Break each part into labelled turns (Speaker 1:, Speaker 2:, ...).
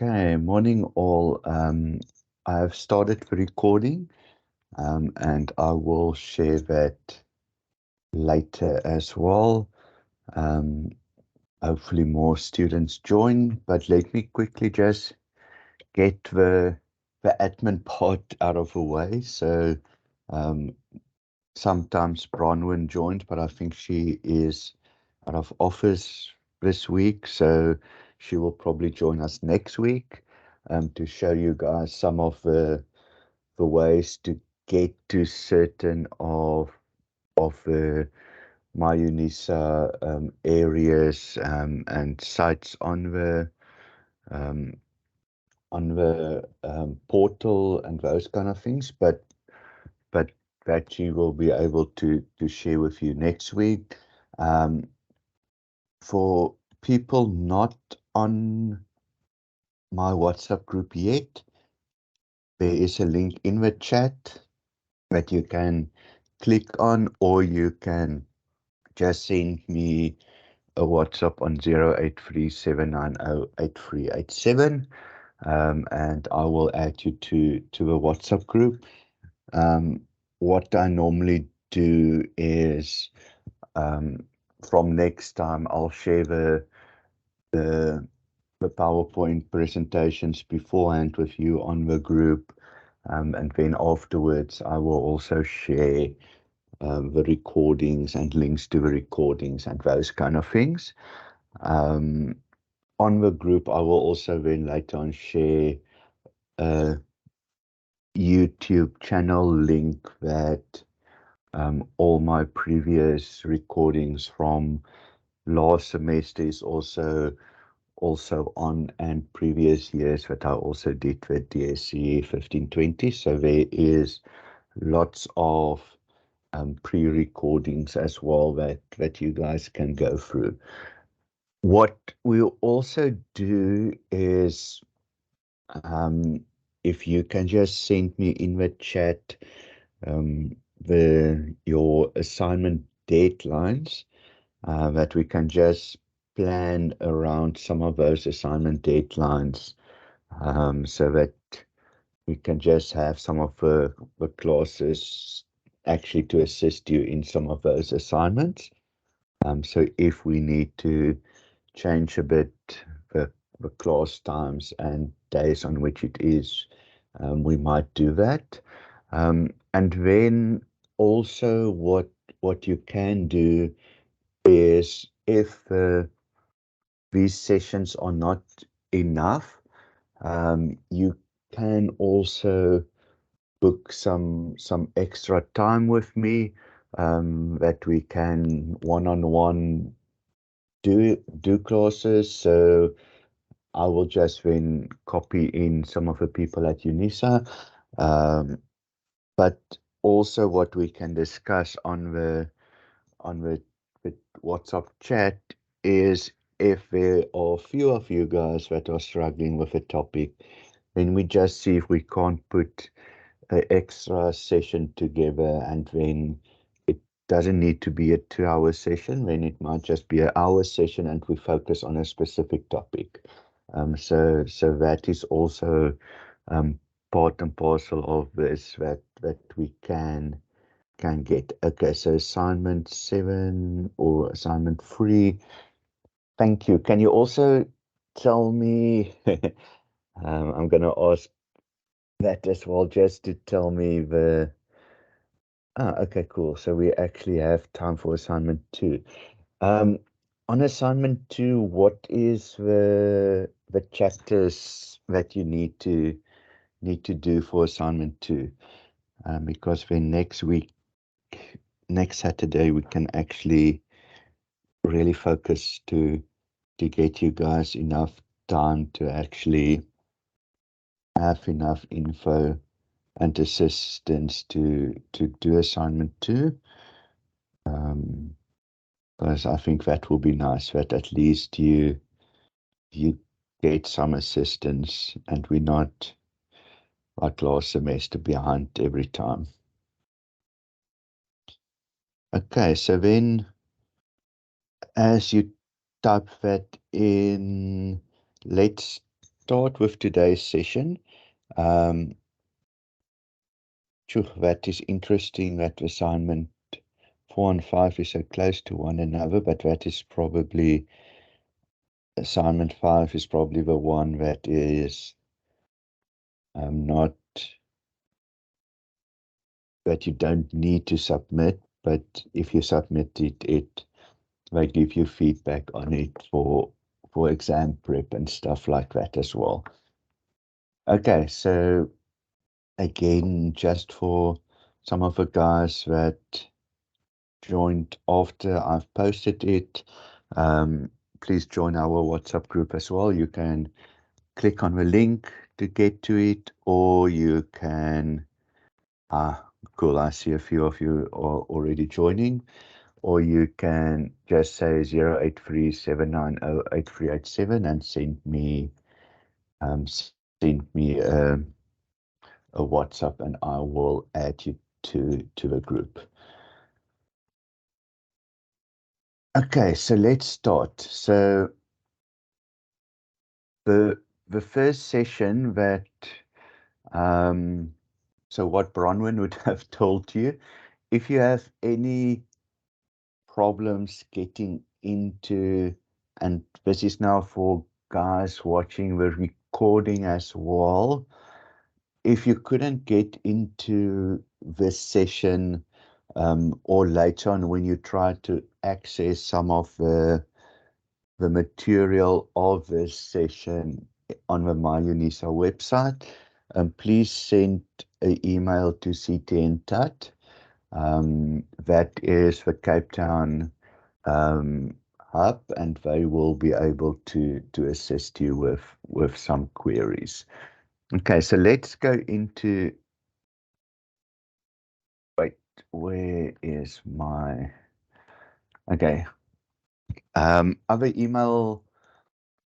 Speaker 1: Okay, morning all. I have started the recording, and I will share that later as well. Um, Hopefully more students join, but let me quickly just get the admin part out of the way. So, um, sometimes Bronwyn joined, but I think she is out of office this week, so she will probably join us next week to show you guys some of the ways to get to certain of the my UNISA areas and sites um, on the portal and those kind of things, but that she will be able to share with you next week. Um, for people not on my WhatsApp group yet, there is a link in the chat that you can click on, or you can just send me a WhatsApp on 0837908387, and I will add you to the WhatsApp group. Um, what I normally do is um, from next time I'll share the the PowerPoint presentations beforehand with you on the group, and then afterwards I will also share the recordings and links to the recordings and those kind of things. Um, on the group, I will also then later on share a YouTube channel link that all my previous recordings from last semester is also on, and previous years that I also did with DSC 1520. So there is lots of pre-recordings as well that you guys can go through. What we'll also do is if you can just send me in the chat your assignment deadlines, that we can just plan around some of those assignment deadlines, so that we can just have some of the classes actually to assist you in some of those assignments. So if we need to change a bit the, the class times and days on which it is, we might do that. And then also what you can do is, if these sessions are not enough, you can also book some extra time with me, that we can one-on-one do classes. So I will just then copy in some of the people at UNISA, but also what we can discuss on the WhatsApp chat is, if there are a few of you guys that are struggling with a topic, then we just see if we can't put an extra session together, and then it doesn't need to be a 2-hour session, then it might just be an hour session and we focus on a specific topic. So that is also part and parcel of this that we can get. Okay, so assignment 7 or assignment 3. Thank you. Can you also tell me, I'm going to ask that as well, just to tell me okay, cool. So we actually have time for assignment 2. Um, on assignment 2, what is the chapters that you need to do for assignment 2? Because then next week, next Saturday, we can actually really focus to get you guys enough time to actually have enough info and assistance to do assignment 2. Because I think that will be nice, that at least you get some assistance and we're not like last semester behind every time. Okay, so then as you type that in, let's start with today's session. That is interesting that assignment 4 and 5 is so close to one another, but that is probably, assignment 5 is probably the one that is not, that you don't need to submit, but if you submit it, they give you feedback on it for exam prep and stuff like that as well. Okay, so again, just for some of the guys that joined after I've posted it, please join our WhatsApp group as well. You can click on the link to get to it, or you can, cool, I see a few of you are already joining, or you can just say 0837908387 and send me a WhatsApp, and I will add you to the group. Okay, so let's start. So the first session that so what Bronwyn would have told you, if you have any problems getting into, and this is now for guys watching the recording as well, if you couldn't get into this session or later on when you try to access some of the material of this session on the MyUnisa website, please send an email to CTNTUT. That is the Cape Town hub, and they will be able to assist you with some queries. Okay, so let's go into, wait, where is my, okay, other email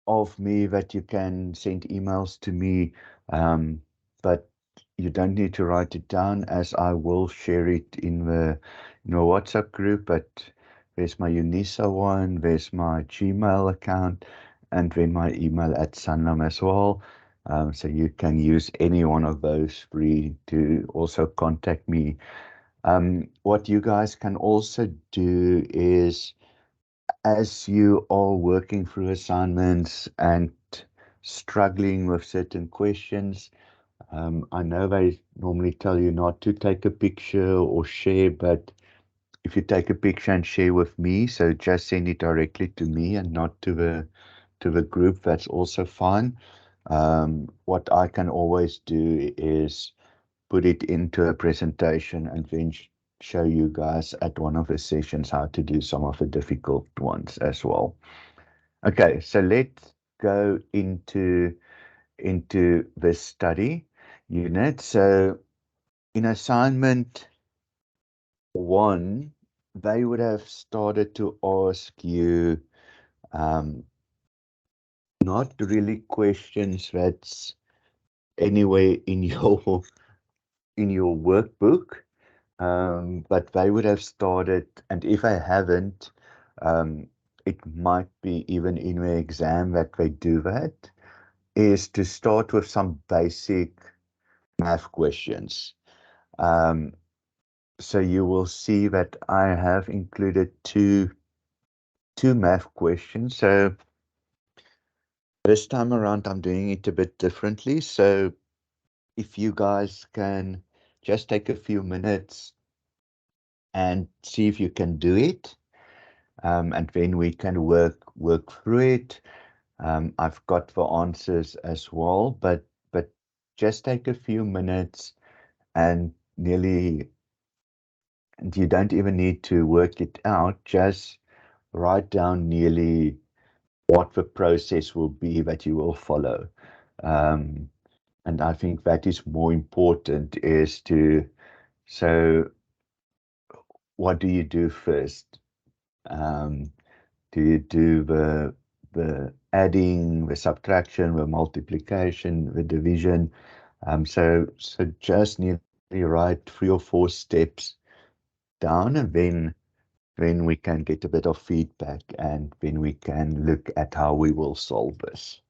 Speaker 1: of me that you can send emails to me, but you don't need to write it down, as I will share it in the WhatsApp group. But there's my Unisa one, there's my Gmail account, and then my email at Sanlam as well. So you can use any one of those three to also contact me. What you guys can also do is, as you are working through assignments and struggling with certain questions, I know they normally tell you not to take a picture or share, but if you take a picture and share with me, so just send it directly to me and not to the group, that's also fine. What I can always do is put it into a presentation and then show you guys at one of the sessions how to do some of the difficult ones as well. Okay, so let's go into this study unit. So in assignment 1, they would have started to ask you not really questions that's anywhere in your workbook, but they would have started, and if I haven't, it might be even in the exam that they do that, is to start with some basic math questions. So you will see that I have included two math questions. So this time around, I'm doing it a bit differently. So if you guys can just take a few minutes and see if you can do it, and then we can work through it. I've got the answers as well, but just take a few minutes, and nearly, you don't even need to work it out. Just write down nearly what the process will be that you will follow. And I think that is more important, is to, so what do you do first? Do you do the adding, the subtraction, the multiplication, the division? So just nearly write 3 or 4 steps down, and then we can get a bit of feedback, and then we can look at how we will solve this.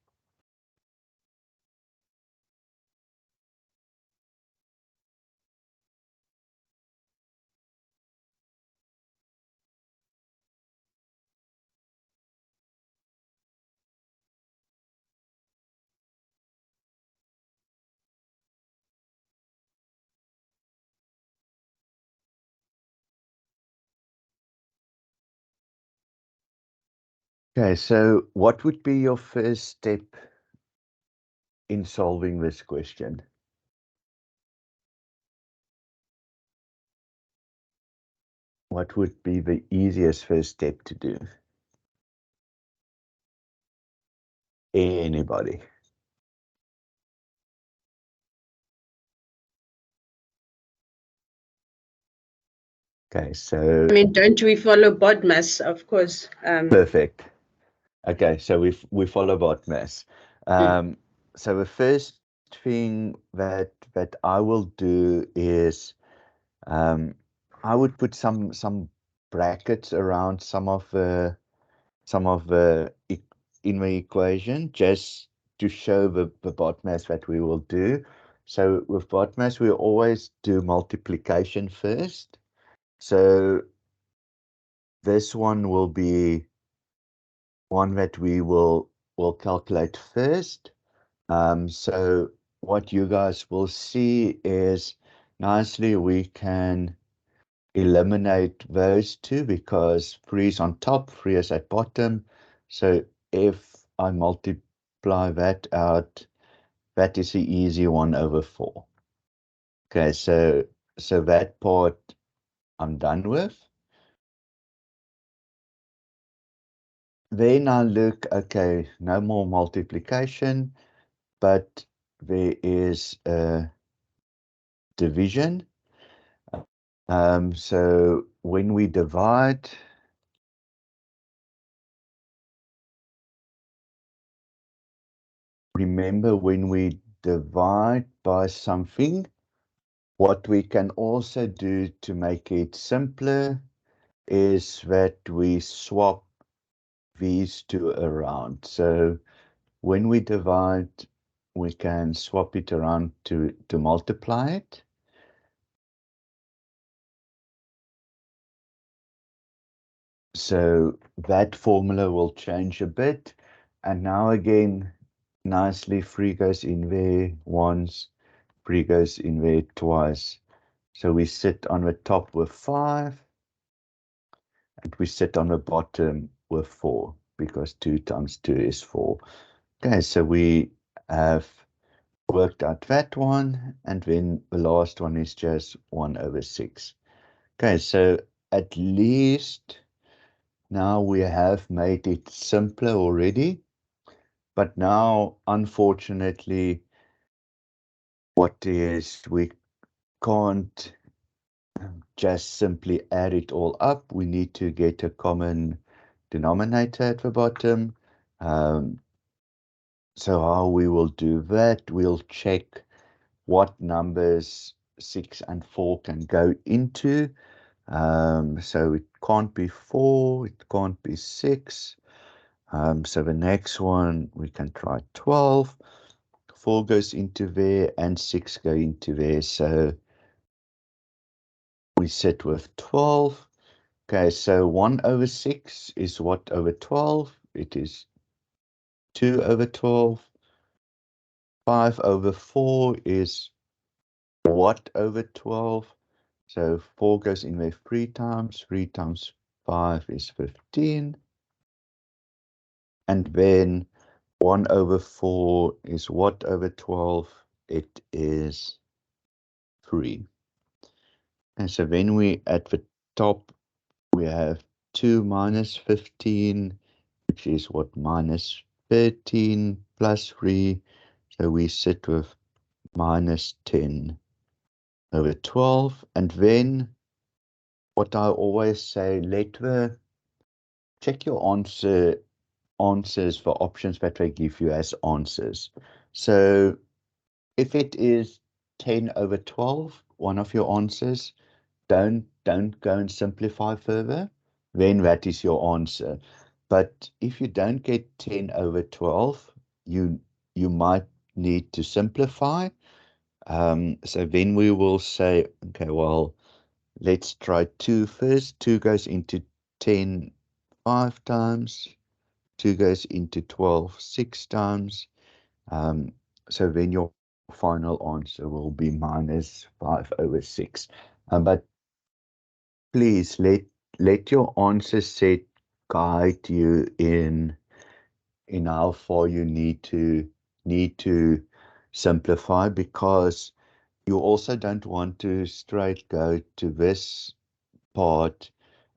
Speaker 1: Okay, so what would be your first step in solving this question? What would be the easiest first step to do? Anybody? Okay, so
Speaker 2: I mean, don't we follow BODMAS, of course?
Speaker 1: perfect. Okay, so we follow BODMAS. So the first thing that I will do is I would put some brackets around some of the in the equation just to show the BODMAS that we will do. So with BODMAS, we always do multiplication first. So this one will be one that we will calculate first. So what you guys will see is nicely we can eliminate those two because 3 is on top, 3 is at bottom. So if I multiply that out, that is the easy 1/4. Okay, so that part I'm done with. Then I look, okay, no more multiplication, but there is a division. So when we divide, remember when we divide by something, what we can also do to make it simpler is that we swap these two around. So when we divide, we can swap it around to multiply it. So that formula will change a bit. And now again, nicely 3 goes in there once, 3 goes in there twice. So we sit on the top with 5, and we sit on the bottom with 4, because 2 times 2 is 4. Okay, so we have worked out that one, and then the last one is just 1/6. Okay, so at least now we have made it simpler already, but now, unfortunately, what is we can't just simply add it all up. We need to get a common denominator at the bottom. So how we will do that, we'll check what numbers 6 and 4 can go into. So it can't be 4, it can't be 6. So the next one, we can try 12. 4 goes into there and 6 go into there. So we sit with 12. Okay, so 1/6 is what over 12? It is 2/12. 5/4 is what over 12? So 4 goes in there 3 times. 3 times 5 is 15. And then 1/4 is what over 12? It is 3. And so then we, at the top, we have 2 minus 15, which is what, minus 13 plus 3. So we sit with minus 10/12. And then what I always say, check your answers for options that they give you as answers. So if it is 10/12, one of your answers, don't go and simplify further, then that is your answer. But if you don't get 10/12, you might need to simplify. So then we will say, okay, well, let's try 2 first. 2 goes into 10 5 times. 2 goes into 12 6 times. So then your final answer will be minus 5/6. But please let your answer set guide you in how far you need to simplify, because you also don't want to straight go to this part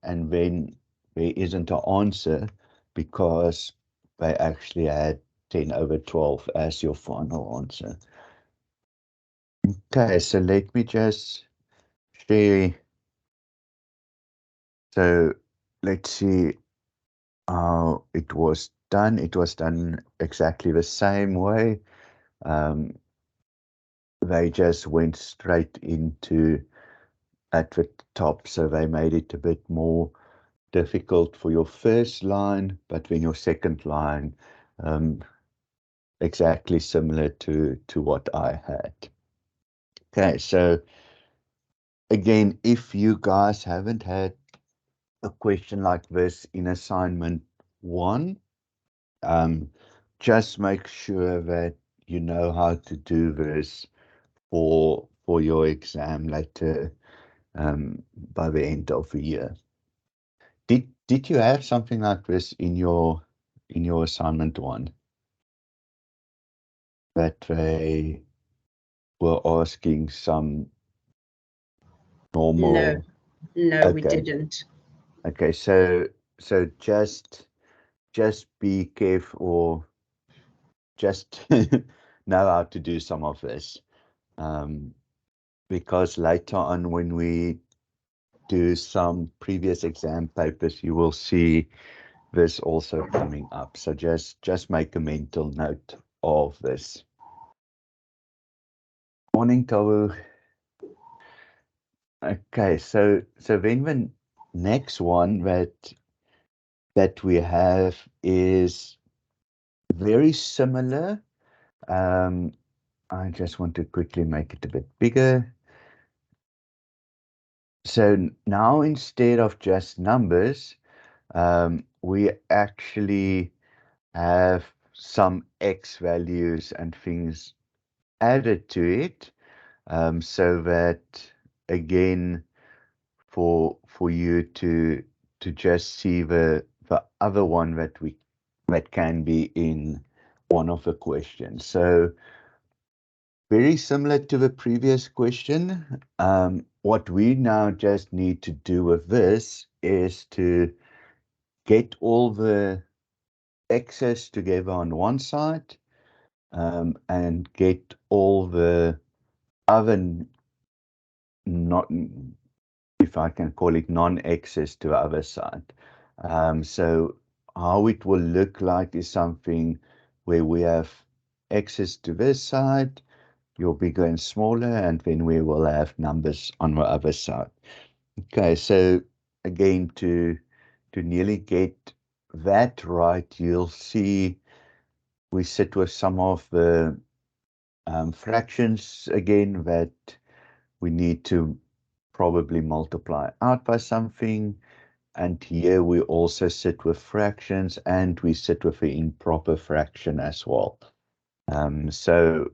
Speaker 1: and then there isn't an answer because they actually had 10 over 12 as your final answer. Okay, so let me just share. So let's see how it was done. It was done exactly the same way. They just went straight into at the top, so they made it a bit more difficult for your first line, but then your second line, exactly similar to what I had. Okay, so again, if you guys haven't had a question like this in assignment 1, just make sure that you know how to do this for your exam later, by the end of the year. Did you have something like this in your assignment 1, that they were asking some
Speaker 2: No,
Speaker 1: normal?
Speaker 2: no, we
Speaker 1: Okay,
Speaker 2: didn't.
Speaker 1: okay, so just be careful, or just know how to do some of this, because later on when we do some previous exam papers, you will see this also coming up. So just make a mental note of this. Morning, Tawu. Okay, so then the next one that we have is very similar. I just want to quickly make it a bit bigger. So now instead of just numbers, we actually have some X values and things added to it, so that again, for you to just see the other one that can be in one of the questions. So very similar to the previous question. What we now just need to do with this is to get all the x's together on one side, and get all the other, not, if I can call it, non-x's to the other side. So how it will look like is something where we have x's to this side, your bigger and smaller, and then we will have numbers on the other side. Okay, so again, to nearly get that right, you'll see we sit with some of the fractions again that we need to probably multiply out by something. And here we also sit with fractions, and we sit with the improper fraction as well. So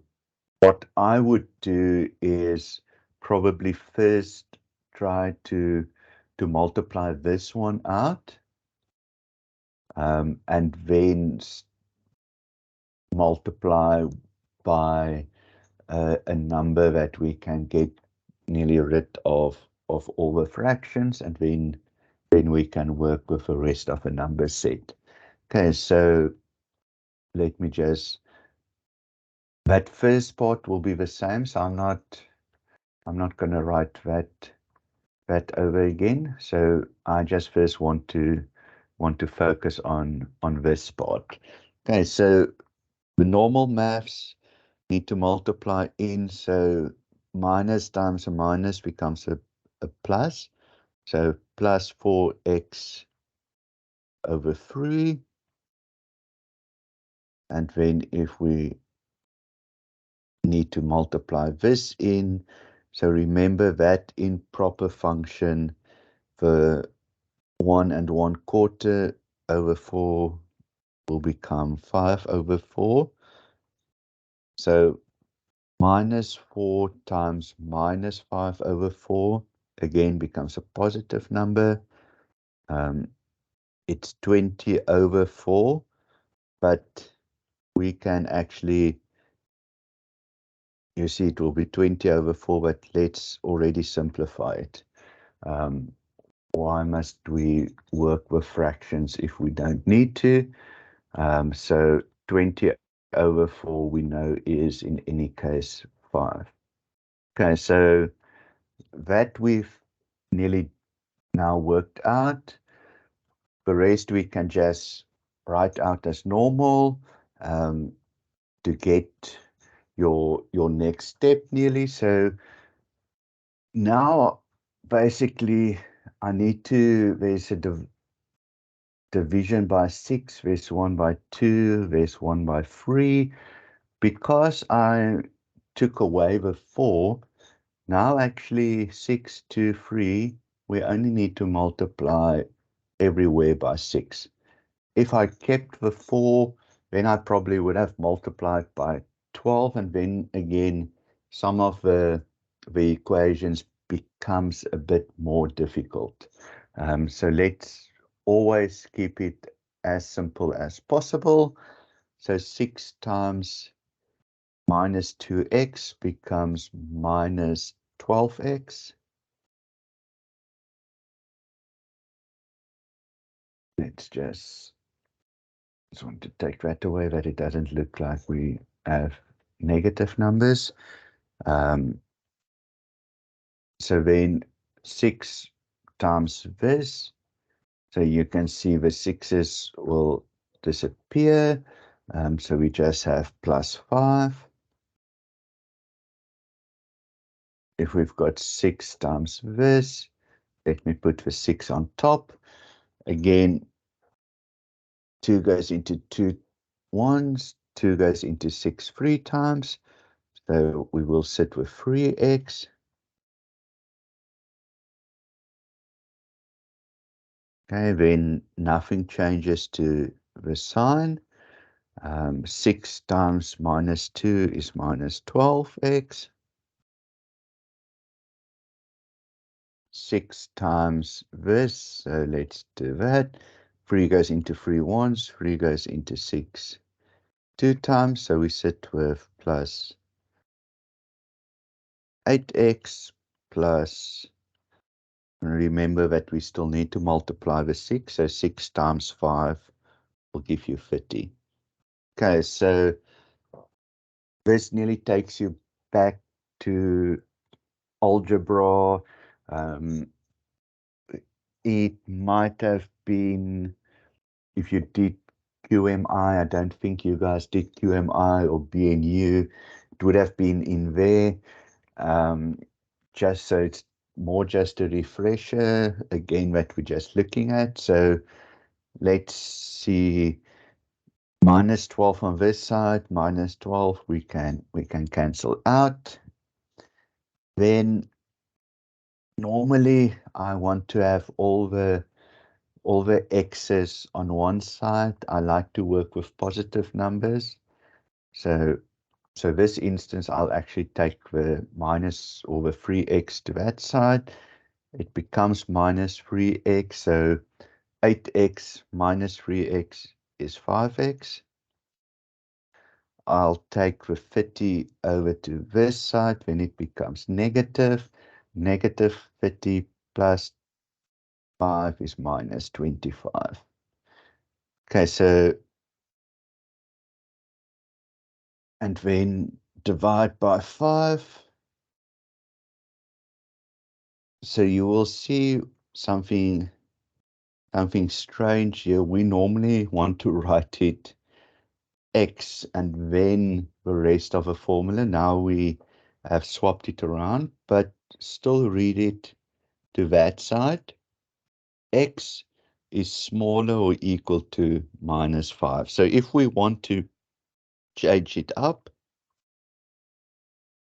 Speaker 1: what I would do is probably first try to multiply this one out, and then multiply by a number that we can get nearly rid of all the fractions, and then we can work with the rest of the number set. Okay, so let me just, that first part will be the same, so I'm not going to write that over again. So I just first want to focus on this part. Okay, so the normal maths need to multiply in, so minus times a minus becomes a plus. So plus 4x over 3. And then if we need to multiply this in, so remember that in proper function, the 1 and 1/4 over 4 will become 5 over 4. So minus 4 times minus 5 over 4 again becomes a positive number. it's 20 over 4, but we can actually, you see it will be 20 over 4, but let's already simplify it. Why must we work with fractions if we don't need to? So 20 over 4 we know is in any case 5. Okay, so that we've nearly now worked out. The rest we can just write out as normal to get your next step nearly. So now basically I need to, there's a division by 6, there's 1 by 2, there's 1 by 3. Because I took away the 4, now actually 6 to 3, we only need to multiply everywhere by 6. If I kept the 4, then I probably would have multiplied by 12, and then again, some of the equations becomes a bit more difficult. So let's always keep it as simple as possible. So 6 times minus 2x becomes minus 12x. Let's just want to take that away, that it doesn't look like we have negative numbers. So then 6 times this, so you can see the 6's will disappear. So we just have plus 5. If we've got 6 times this, let me put the 6 on top. Again, 2 goes into 2 ones, 2 goes into 6 3 times. So we will sit with 3x. Okay, then nothing changes to the sign. 6 times minus 2 is minus 12x. 6 times this, so let's do that. 3 goes into 3 ones, 3 goes into 6 2 times, so we sit with plus 8x plus, remember that we still need to multiply the 6, so 6 times 5 will give you 50. Okay, so this nearly takes you back to algebra. It might have been, if you did QMI, I don't think you guys did QMI or BNU, it would have been in there. Just so it's more just a refresher, again, that we're just looking at. So let's see, minus 12 on this side, minus 12, we can cancel out. Then normally I want to have all the x's on one side. I like to work with positive numbers. So this instance, I'll actually take the minus or the 3x to that side. It becomes minus 3x. So 8x minus 3x is 5x. I'll take the 50 over to this side, then it becomes negative. Negative 50 plus 5 is minus 25. Okay, so, and then divide by 5. So you will see something strange here. We normally want to write it x and then the rest of a formula. Now we have swapped it around, but still read it to that side. X is smaller or equal to minus 5. So if we want to change it up,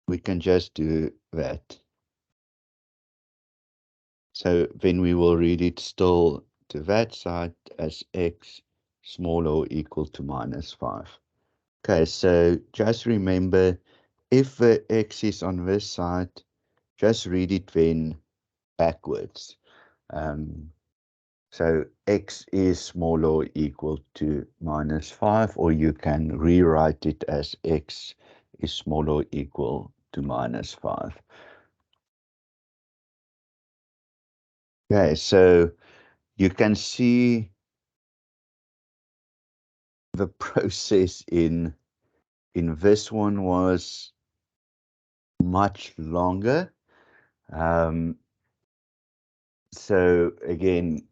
Speaker 1: we can just do that. So then we will read it still to that side as x smaller or equal to minus 5. Okay, so just remember, if the x is on this side, just read it then backwards. So x is smaller or equal to -5, or you can rewrite it as x is smaller or equal to -5. Okay, so you can see the process in this one was much longer. So again,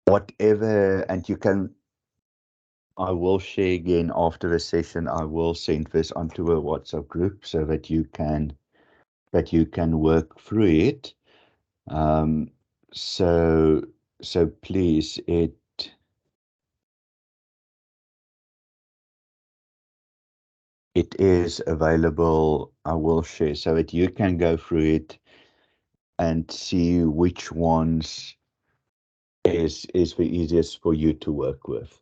Speaker 1: whatever, and you can, I will share again after the session, I will send this onto a WhatsApp group so that you can work through it. So please, it is available. I will share so that you can go through it and see which ones is the easiest for you to work with.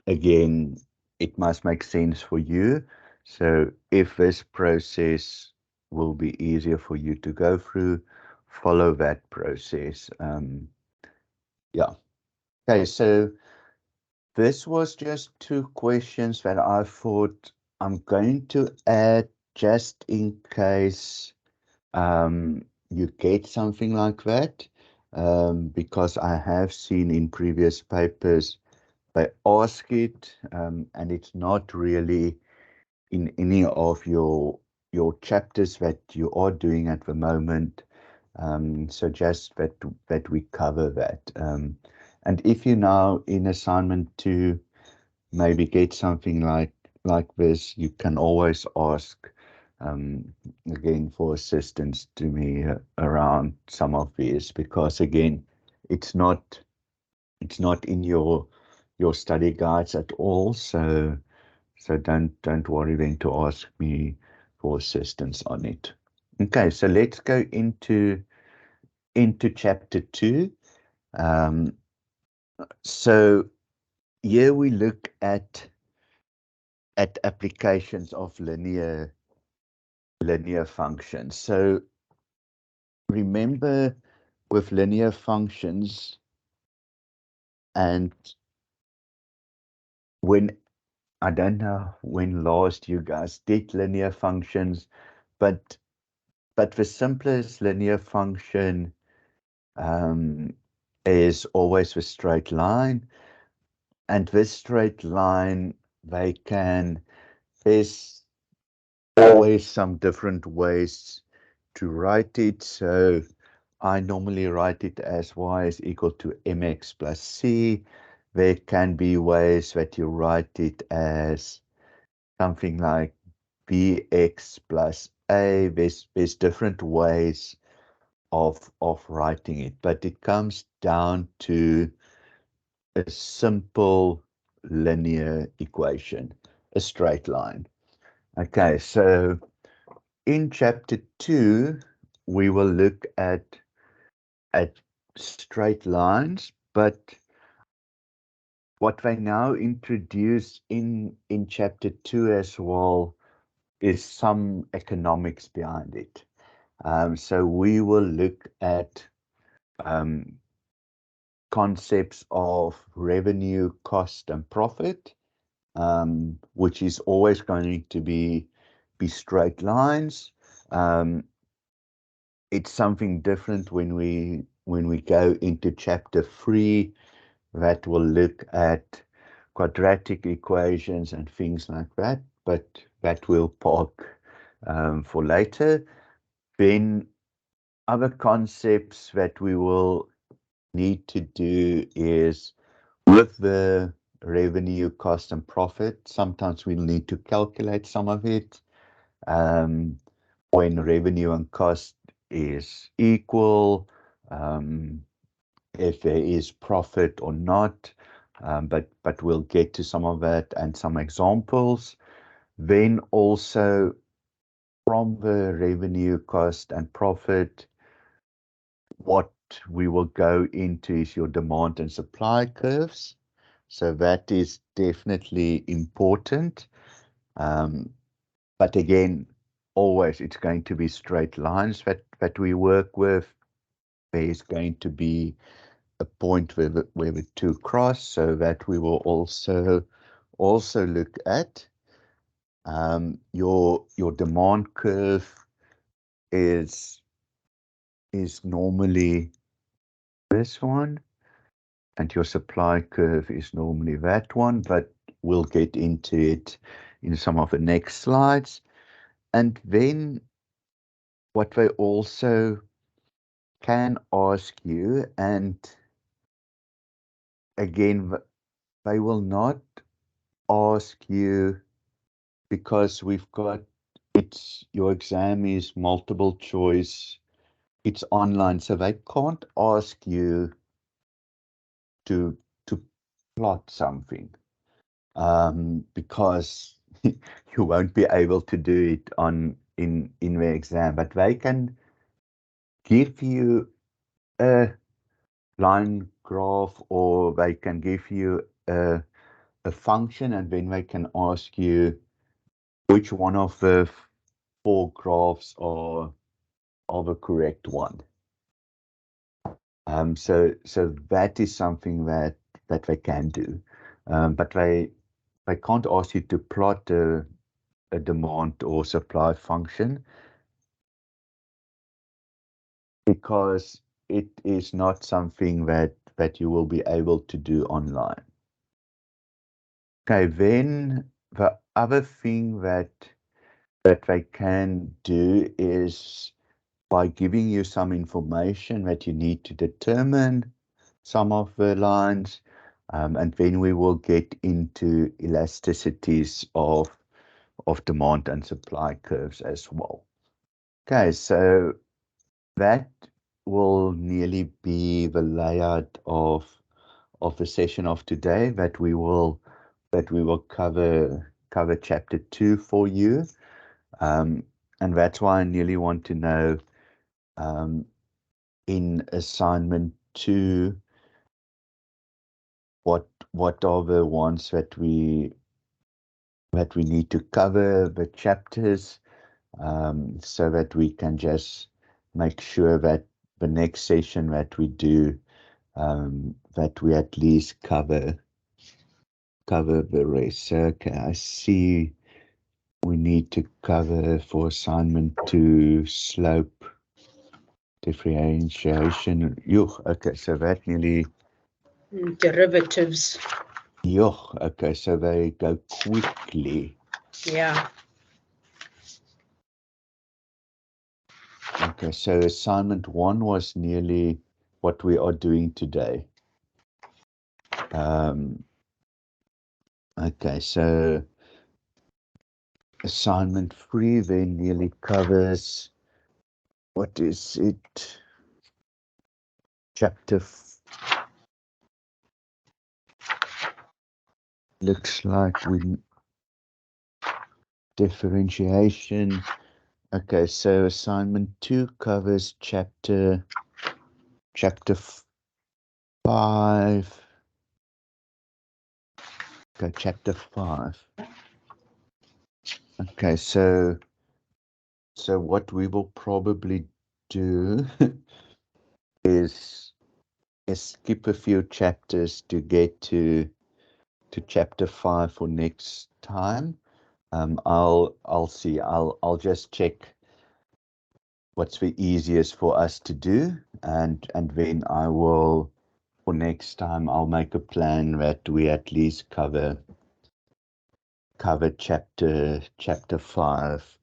Speaker 1: Again, it must make sense for you. So if this process will be easier for you to go through, follow that process. Yeah. Okay, so this was just 2 questions that I thought I'm going to add just in case you get something like that, because I have seen in previous papers they ask it, and it's not really in any of your chapters that you are doing at the moment. So just that we cover that. And if you now in assignment 2 maybe get something like this, you can always ask again for assistance to me around some of these, because again, it's not in your study guides at all. So don't worry then to ask me for assistance on it. Okay, so let's go into chapter 2. So here we look at applications of linear functions. So remember, with linear functions, and when, I don't know when last you guys did linear functions, but the simplest linear function is always a straight line, and this straight line, there's always some different ways to write it. So I normally write it as y is equal to mx plus c. There can be ways that you write it as something like bx plus a. There's different ways of writing it, but it comes down to a simple linear equation, a straight line. Okay, so in chapter 2, we will look at straight lines, but what they now introduce in chapter 2 as well is some economics behind it. So we will look at concepts of revenue, cost, and profit, which is always going to be straight lines. It's something different when we go into chapter 3, that will look at quadratic equations and things like that, but that will park for later. Then other concepts that we will need to do is with the revenue, cost, and profit. Sometimes we'll need to calculate some of it. When revenue and cost is equal, if there is profit or not, but we'll get to some of that and some examples. Then also from the revenue, cost, and profit, what we will go into is your demand and supply curves. So that is definitely important. But again, always it's going to be straight lines that we work with. there's going to be a point where the two cross, so that we will also look at. Your demand curve is normally this one, and your supply curve is normally that one, but we'll get into it in some of the next slides. And then what they also can ask you, and again, they will not ask you, because your exam is multiple choice, it's online, so they can't ask you to plot something, because you won't be able to do it in the exam, but they can give you a line graph, or they can give you a function, and then they can ask you which one of the four graphs are the correct one. So that is something that they can do, but they can't ask you to plot a demand or supply function, because it is not something that you will be able to do online. Okay, then the other thing that they can do is by giving you some information that you need to determine some of the lines, and then we will get into elasticities of demand and supply curves as well. Okay, so that will nearly be the layout of the session of today, that we will cover chapter 2 for you, and that's why I nearly want to know, in assignment 2, what are the ones that we need to cover, the chapters, so that we can just make sure that the next session that we do, that we at least cover the rest. So, okay, I see we need to cover for assignment 2 slope differentiation. Okay, so that nearly
Speaker 2: Derivatives.
Speaker 1: Okay, so they go quickly.
Speaker 2: Yeah.
Speaker 1: Okay, so assignment 1 was nearly what we are doing today. Okay, so assignment 3 then nearly covers, what is it? Chapter looks like differentiation. Okay, so assignment 2 covers chapter 5. Okay, chapter 5. Okay, so what we will probably do is skip a few chapters to get to chapter 5 for next time. I'll see. I'll just check what's the easiest for us to do, and then I will, for next time, I'll make a plan that we at least cover chapter 5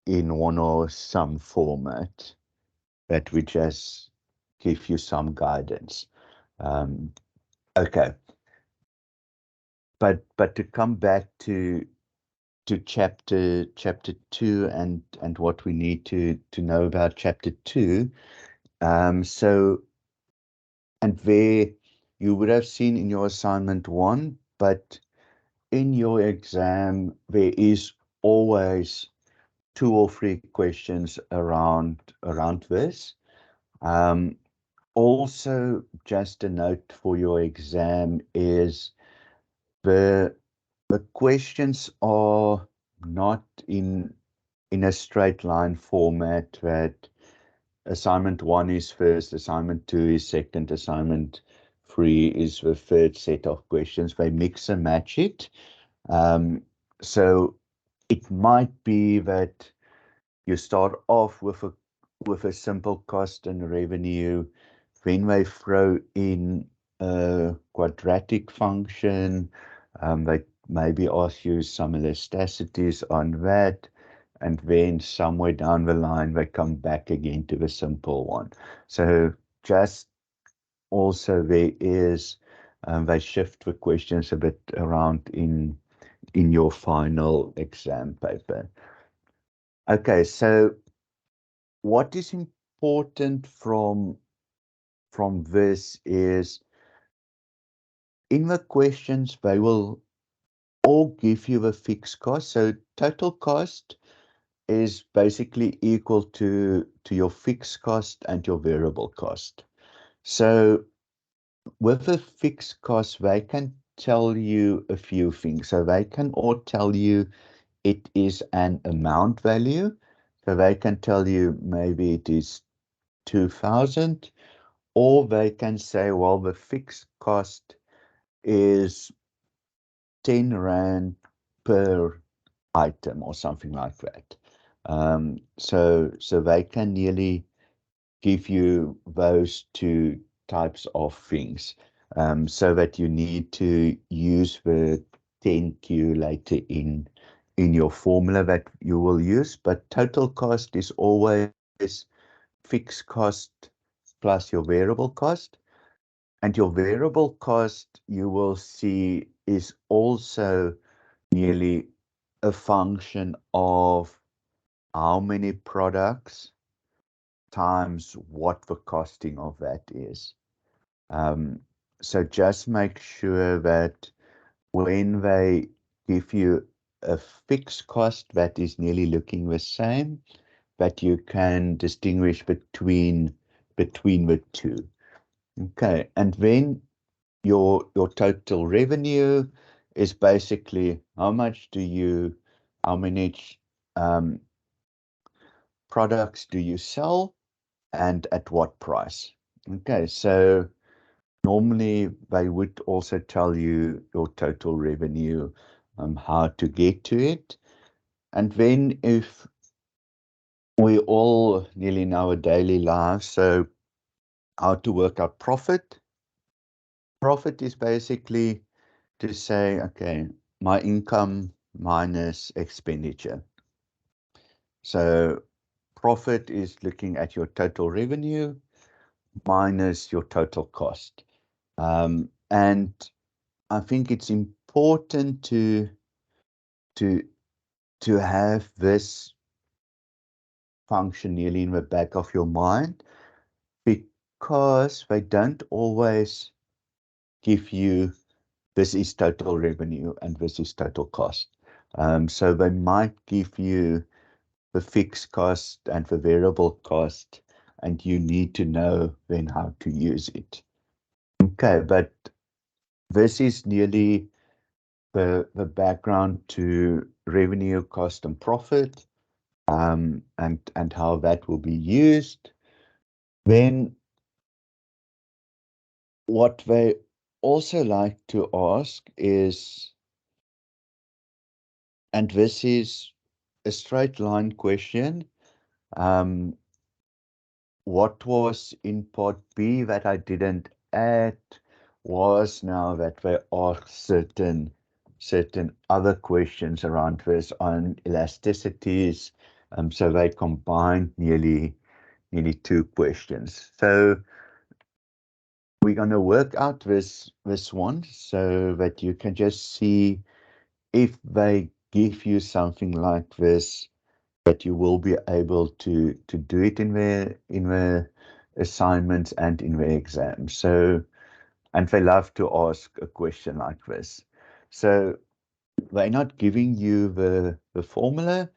Speaker 1: in one or some format, that we just give you some guidance. Okay, but to come back to chapter 2 and what we need to know about chapter 2. So, and there you would have seen in your assignment 1, but in your exam there is always 2 or 3 questions around this. Also, just a note for your exam is the questions are not in a straight line format, that assignment 1 is first, assignment 2 is second, assignment 3 is the third set of questions. They mix and match it. So it might be that you start off with a simple cost and revenue, then they throw in a quadratic function, they maybe ask you some elasticities on that, and then somewhere down the line they come back again to the simple one. So just also there is they shift the questions a bit around in your final exam paper. Okay, so what is important from this is in the questions they will all give you a fixed cost. So total cost is basically equal to your fixed cost and your variable cost. So with a fixed cost, they can tell you a few things. So they can all tell you it is an amount value. So they can tell you maybe it is 2,000, or they can say, well, the fixed cost is 10 Rand per item or something like that. So they can nearly give you those two types of things, so that you need to use the 10Q later in your formula that you will use. But total cost is always fixed cost plus your variable cost. And your variable cost, you will see, is also nearly a function of how many products times what the costing of that is. So just make sure that when they give you a fixed cost that is nearly looking the same, that you can distinguish between the two. Okay, and then your total revenue is basically how many products do you sell and at what price. Okay, so normally they would also tell you your total revenue, how to get to it. And then if we all nearly know our daily lives, so how to work out profit. Profit is basically to say, okay, my income minus expenditure. So profit is looking at your total revenue minus your total cost. And I think it's important to have this function nearly in the back of your mind, because they don't always give you this is total revenue and this is total cost. So they might give you the fixed cost and the variable cost, and you need to know then how to use it. Okay, but this is nearly the background to revenue, cost, and profit, and how that will be used. Then what they also like to ask is, and this is a straight line question, what was in part B that I didn't add was now that there are certain other questions around this on elasticities. So they combined nearly two questions. So we're going to work out this one so that you can just see if they give you something like this, that you will be able to do it in the assignments and in the exam. So, and they love to ask a question like this. So they're not giving you the formula,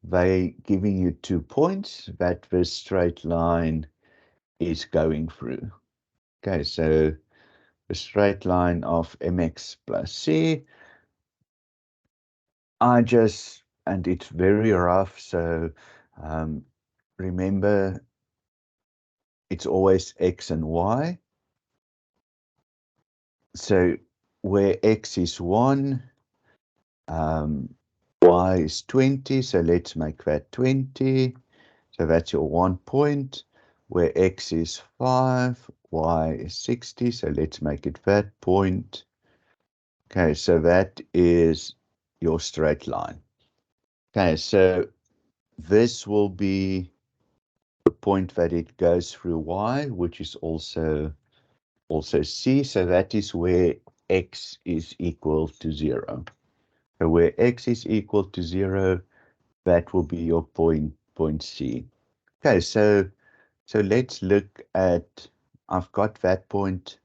Speaker 1: they're giving you 2 points that the straight line is going through. Okay, so the straight line of mx plus c, and it's very rough, so remember it's always x and y. So where x is 1, y is 20, so let's make that 20. So that's your 1 point. Where x is 5, y is 60, so let's make it that point. Okay, so that is your straight line. Okay, so this will be the point that it goes through y, which is also c, so that is where x is equal to 0. So where x is equal to 0, that will be your point C. Okay, so let's look at, I've got that point,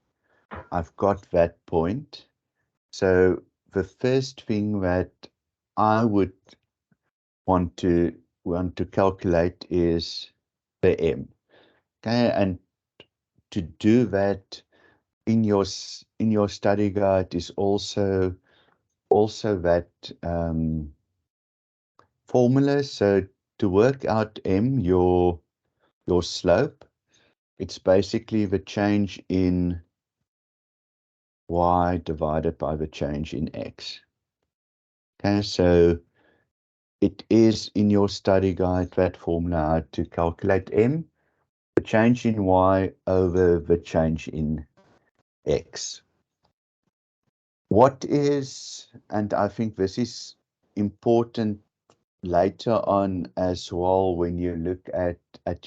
Speaker 1: I've got that point. So the first thing that I would want to calculate is the m. Okay, and to do that in your study guide is also that formula. So to work out m, your slope, it's basically the change in y divided by the change in x. Okay, so it is in your study guide, that formula to calculate m, the change in y over the change in x. What is, and I think this is important later on as well, when you look at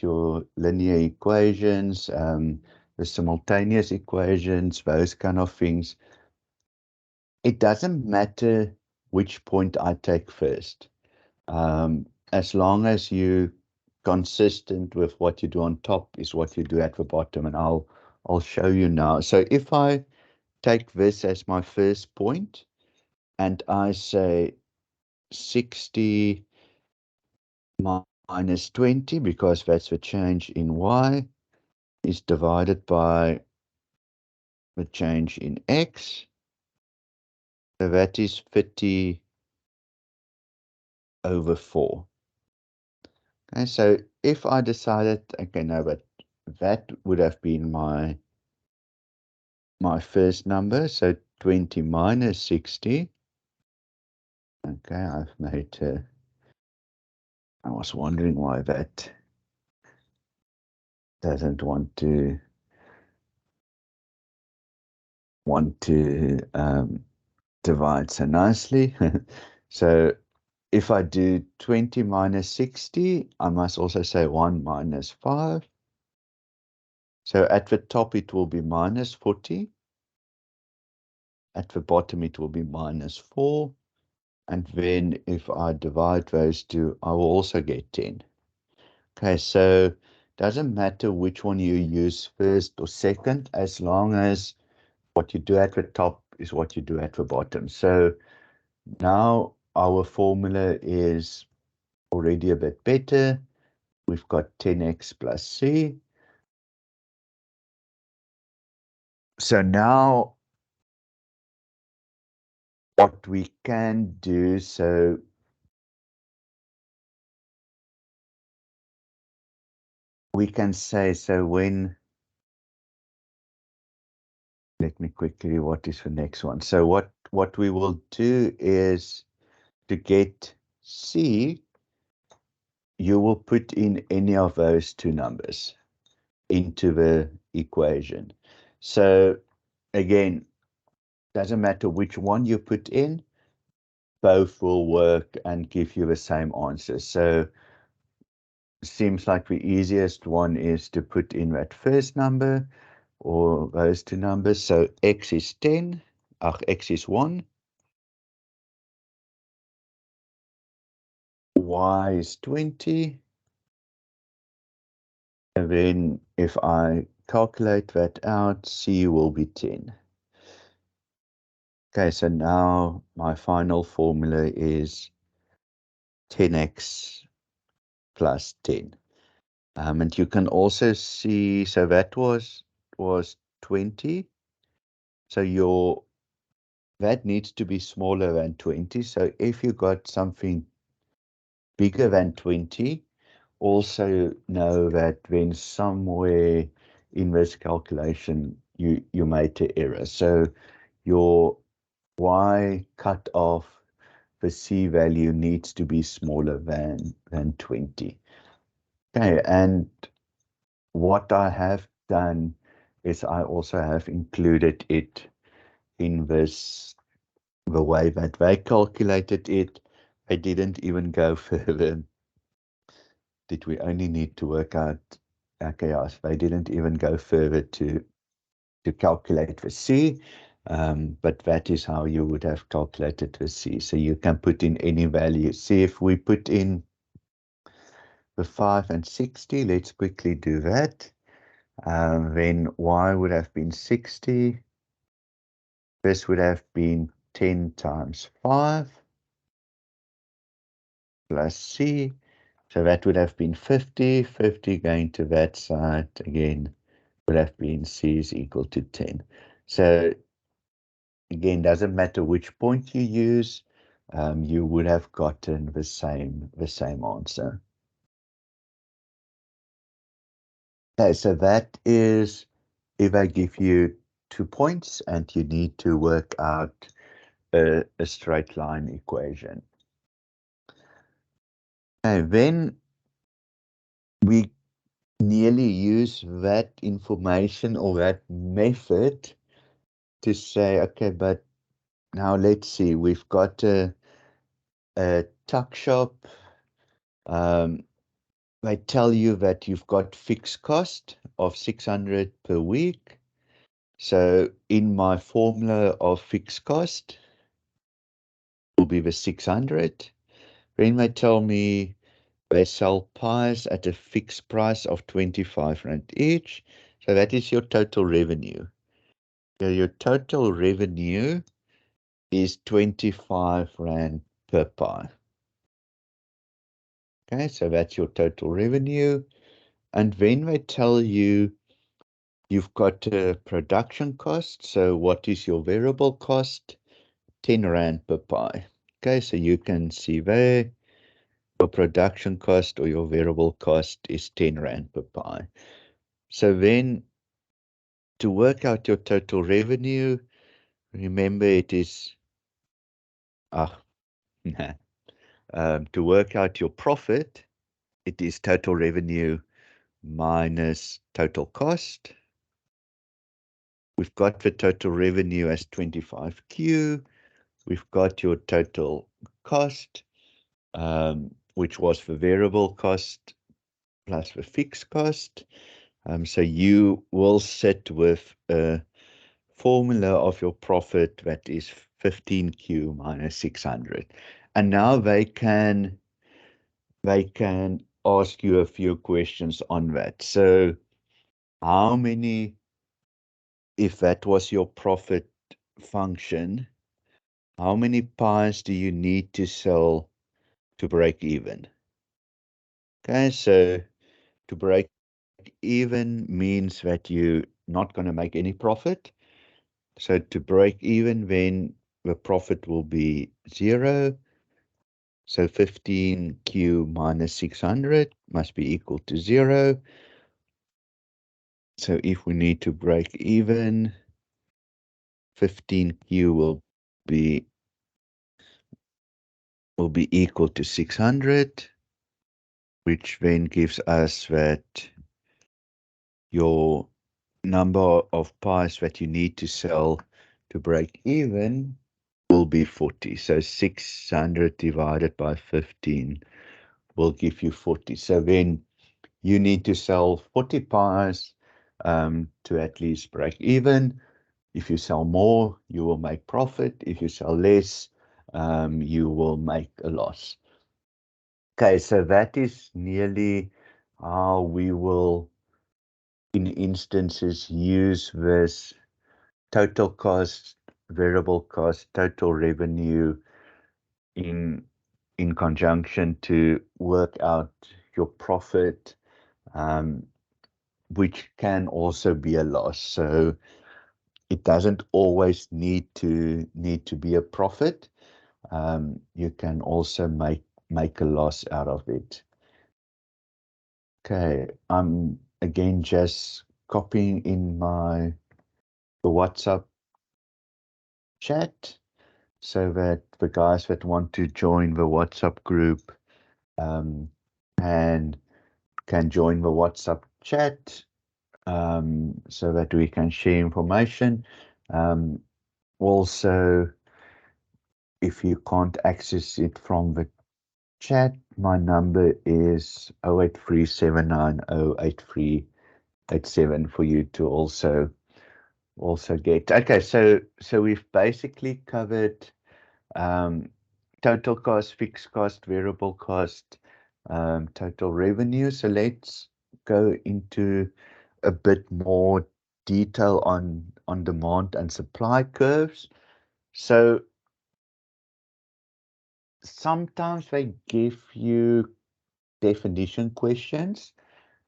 Speaker 1: your linear equations, the simultaneous equations, those kind of things, it doesn't matter which point I take first, as long as you consistent with what you do on top is what you do at the bottom, and I'll show you now. So if I take this as my first point and I say 60 minus 20, because that's the change in y, is divided by the change in x, so that is 50 over 4. Okay, so if I decided, okay, no, but that would have been my first number, so 20 minus 60. Okay, I've made, I was wondering why that doesn't want to divide so nicely. So if I do 20 minus 60, I must also say 1 minus 5. So at the top it will be minus 40. At the bottom it will be minus 4. And then if I divide those two, I will also get 10. Okay, so doesn't matter which one you use first or second, as long as what you do at the top is what you do at the bottom. So now our formula is already a bit better. We've got 10x plus c. So now what we can do, so we can say, so when, let me quickly, what is the next one? So what we will do is, to get c, you will put in any of those two numbers into the equation. So again, doesn't matter which one you put in, both will work and give you the same answer. So seems like the easiest one is to put in that first number or those two numbers. So x is 10, x is 1, y is 20, and then if I calculate that out, c will be 10. Okay, so now my final formula is 10x plus 10. And you can also see, so that was 20. So that needs to be smaller than 20. So if you got something bigger than 20, also know that when somewhere in this calculation you made an error. So your Y cutoff, the C value needs to be smaller than 20. Okay, and what I have done is I also have included it in this, the way that they calculated it. I didn't even go further. Did we only need to work out chaos? They didn't even go further to calculate the C, but that is how you would have calculated the C. So you can put in any value. See, if we put in the 5 and 60, let's quickly do that. Then Y would have been 60. This would have been 10 times 5 plus C. So that would have been 50. 50 going to that side again would have been C is equal to 10. So again, doesn't matter which point you use, you would have gotten the same answer. Okay, so that is if I give you 2 points and you need to work out a straight line equation. Okay, then we nearly use that information or that method to say, okay, but now let's see, we've got a tuck shop. They tell you that you've got fixed cost of 600 per week. So in my formula of fixed cost will be the 600. Then they tell me they sell pies at a fixed price of 25 Rand each. So that is your total revenue. So your total revenue is 25 Rand per pie. Okay, so that's your total revenue. And then they tell you you've got a production cost. So what is your variable cost? 10 Rand per pie. Okay, so you can see there your production cost or your variable cost is 10 Rand per pie. So then to work out your total revenue, remember it is, to work out your profit, it is total revenue minus total cost. We've got the total revenue as 25Q. We've got your total cost, which was the variable cost plus the fixed cost. So you will sit with a formula of your profit that is 15Q minus 600. And now they can ask you a few questions on that. So how many, if that was your profit function, how many pies do you need to sell to break even? Okay, so to break even means that you're not going to make any profit. So to break even, then the profit will be 0. So 15Q minus 600 must be equal to 0. So if we need to break even, 15Q will be equal to 600, which then gives us that your number of pies that you need to sell to break even will be 40. So 600 divided by 15 will give you 40. So then you need to sell 40 pies to at least break even. If you sell more, you will make profit. If you sell less, you will make a loss. Okay, so that is nearly how we will, in instances, use this total cost, variable cost, total revenue in conjunction to work out your profit, which can also be a loss. So it doesn't always need to be a profit. You can also make a loss out of it. Okay, I'm again just copying in the WhatsApp chat so that the guys that want to join the WhatsApp group um, and can join the WhatsApp chat so that we can share information. Also, if you can't access it from the chat, my number is 0837908387 for you to also get. Okay, so we've basically covered um, total cost, fixed cost, variable cost, total revenue. So let's go into a bit more detail on demand and supply curves. So sometimes they give you definition questions,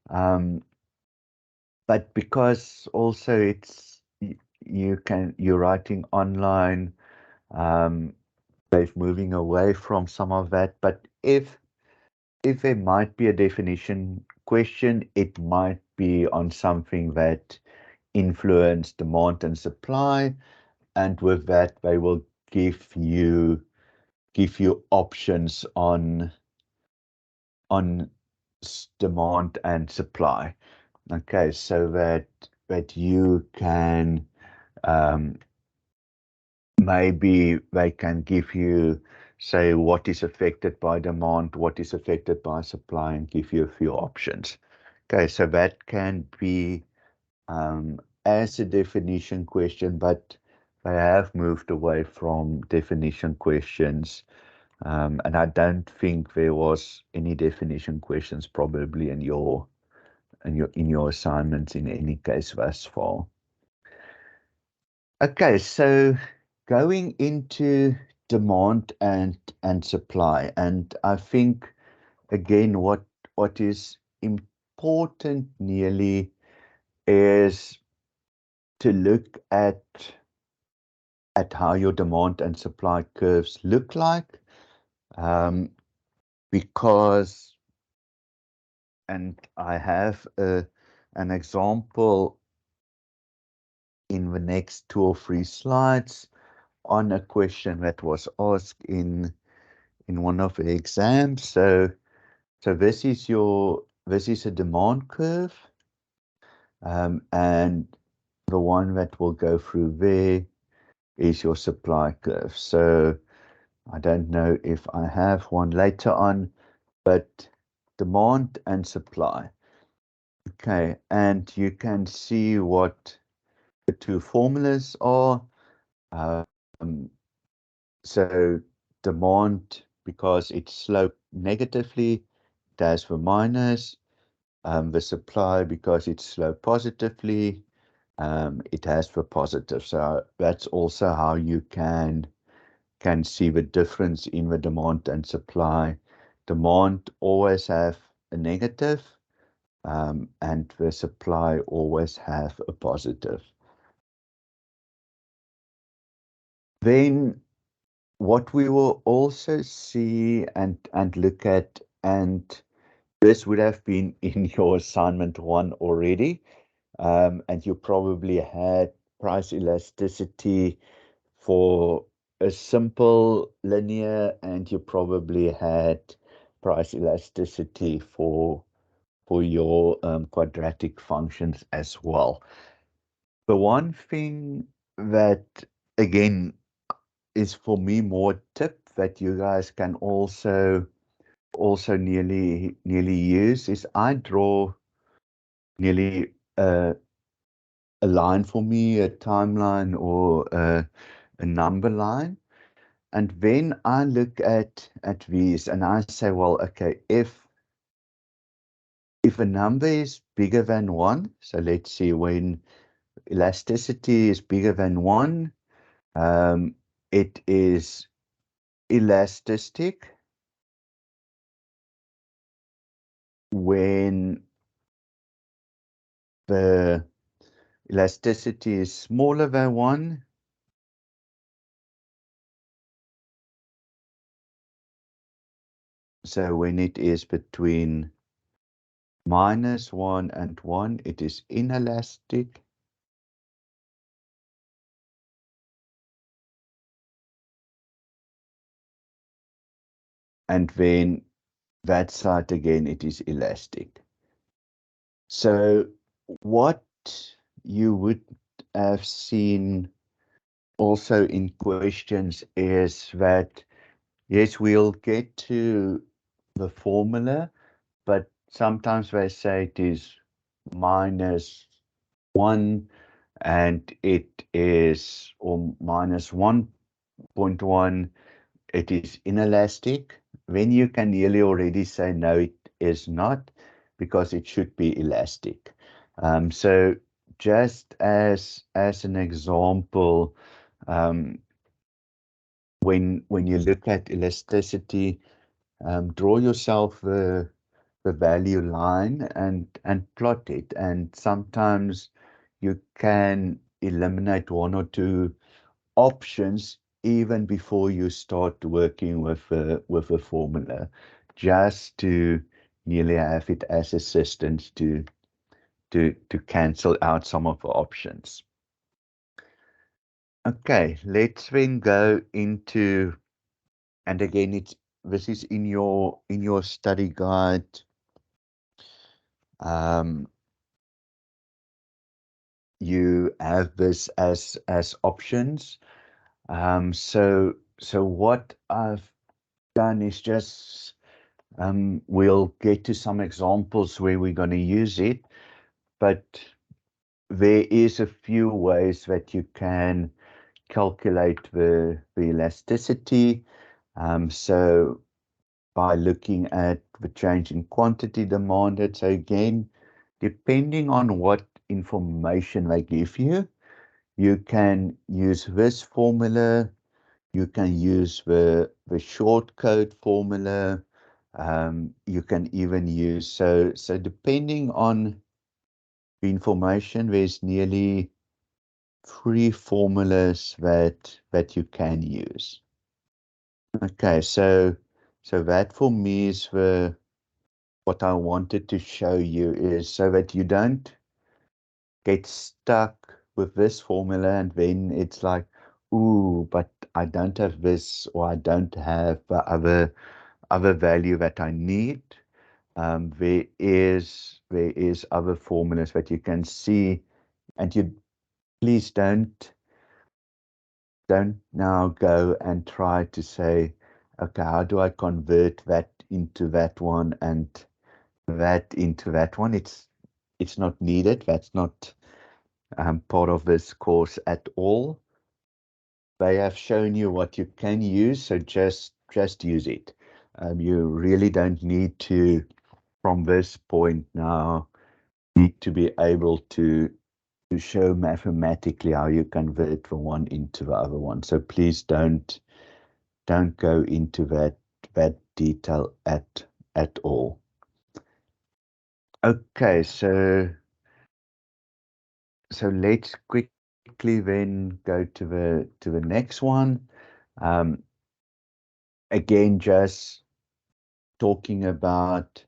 Speaker 1: but because also you're writing online, they're moving away from some of that. But if there might be a definition question, it might be on something that influence demand and supply, and with that they will give you options on demand and supply. Okay, so that you can maybe they can give you, say, what is affected by demand, what is affected by supply, and give you a few options. Okay, so that can be as a definition question, but they have moved away from definition questions. And I don't think there was any definition questions probably in your assignments in any case thus far. Okay, so going into demand and supply, and I think again what is important nearly is to look at how your demand and supply curves look like, because, and I have an example in the next 2 or 3 slides on a question that was asked in one of the exams. So this is a demand curve, and the one that will go through there is your supply curve. So I don't know if I have one later on, but demand and supply. Okay, and you can see what the two formulas are. Um, so demand, because it's sloped negatively, it has the minus. The supply, because it's sloped positively, it has the positive. So that's also how you can see the difference in the demand and supply. Demand always have a negative, and the supply always have a positive. Then what we will also see and look at, and this would have been in your assignment 1 already, and you probably had price elasticity for a simple linear, and you probably had price elasticity for your quadratic functions as well. The one thing that, again, is for me more tip that you guys can also nearly use is I draw nearly a line for me, a timeline, or a number line. And then I look at these and I say, well, okay, if a number is bigger than 1, so let's see, when elasticity is bigger than 1, it is elastic. When the elasticity is smaller than 1, so when it is between minus 1 and 1, it is inelastic. And then that side again, it is elastic. So what you would have seen also in questions is that, yes, we'll get to the formula, but sometimes they say it is minus 1 and it is, or minus 1.1, it is inelastic. Then you can nearly already say, no, it is not, because it should be elastic. So just as an example, um, when you look at elasticity, draw yourself the value line and plot it. And sometimes you can eliminate one or two options even before you start working with a formula, just to nearly have it as assistance to cancel out some of the options. Okay, let's then go into, and again, this is in your study guide. You have this as options. So what I've done is just, we'll get to some examples where we're going to use it, but there is a few ways that you can calculate the elasticity. So by looking at the change in quantity demanded. So again, depending on what information they give you, you can use this formula. You can use the short code formula. You can even use, so depending on the information, there's nearly 3 formulas that you can use. Okay, so that for me is what I wanted to show you, is so that you don't get stuck with this formula and then it's like, ooh, but I don't have this, or I don't have the other value that I need. There is other formulas that you can see, and you please don't now go and try to say, okay, how do I convert that into that one and that into that one? It's not needed. That's not part of this course at all. They have shown you what you can use, so just use it. You really don't need to, from this point now, need to be able to show mathematically how you convert from one into the other one. So please don't go into that detail at all. Okay, so let's quickly then go to the next one. Again, just talking about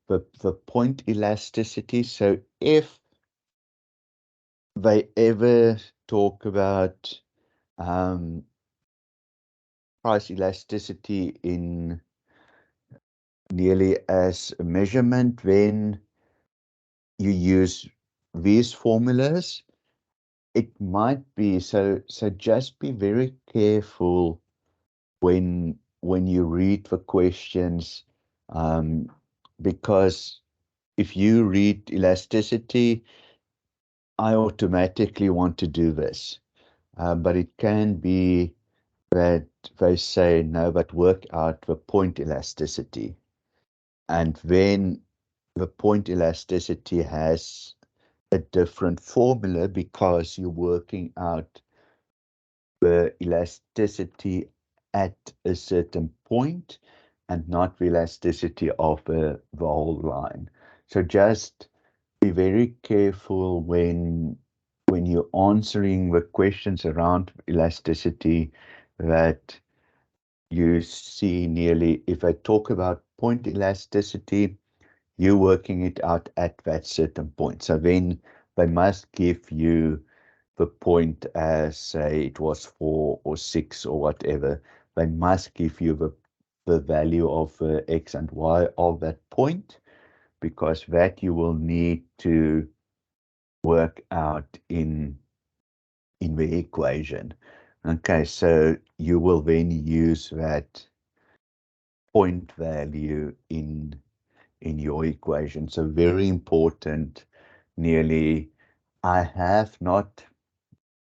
Speaker 1: the point elasticity. So if they ever talk about price elasticity in nearly as a measurement, then you use these formulas. It might be so just be very careful when you read the questions, because if you read elasticity, I automatically want to do this. But it can be that they say, no, but work out the point elasticity. And then the point elasticity has a different formula because you're working out the elasticity at a certain point and not the elasticity of the whole line. So just be very careful when you're answering the questions around elasticity, that you see nearly, if I talk about point elasticity, you're working it out at that certain point. So then they must give you the point as, say, it was 4 or 6 or whatever. They must give you the value of X and Y of that point, because that you will need to work out in the equation. Okay, so you will then use that point value in your equation. So very important. Nearly, I have not,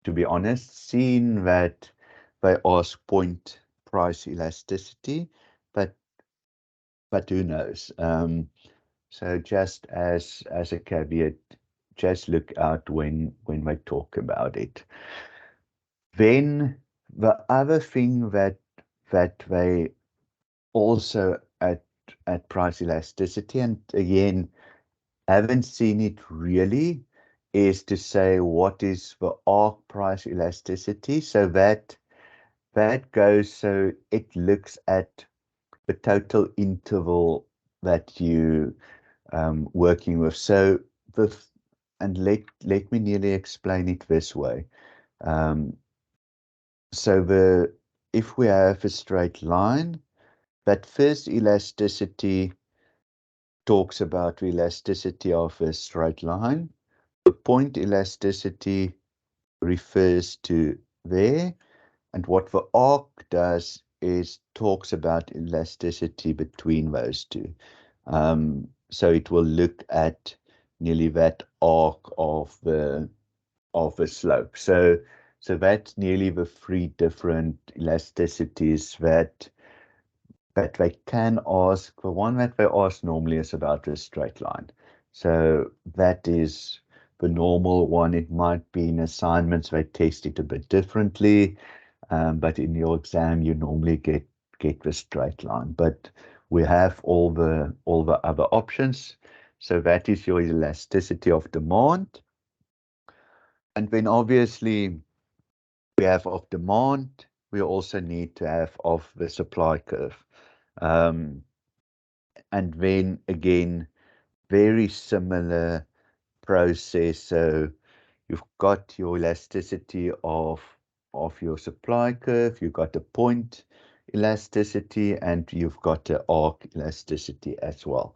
Speaker 1: to be honest, seen that they ask point price elasticity, but who knows? So just as a caveat, just look out when we talk about it. Then the other thing that they also at price elasticity, and again, haven't seen it really, is to say what is the arc price elasticity. So that goes, so it looks at the total interval that you working with. So and let me nearly explain it this way. So if we have a straight line, that first elasticity talks about the elasticity of a straight line. The point elasticity refers to there, and what the arc does is talks about elasticity between those two. So it will look at nearly that arc of the slope. So that's nearly the 3 different elasticities that they can ask. The one that they ask normally is about a straight line. So that is the normal one. It might be in assignments they test it a bit differently, but in your exam you normally get the straight line. But we have all the other options. So that is your elasticity of demand. And then obviously we have of demand, we also need to have of the supply curve. And then again, very similar process. So you've got your elasticity of your supply curve, you've got a point elasticity, and you've got the arc elasticity as well.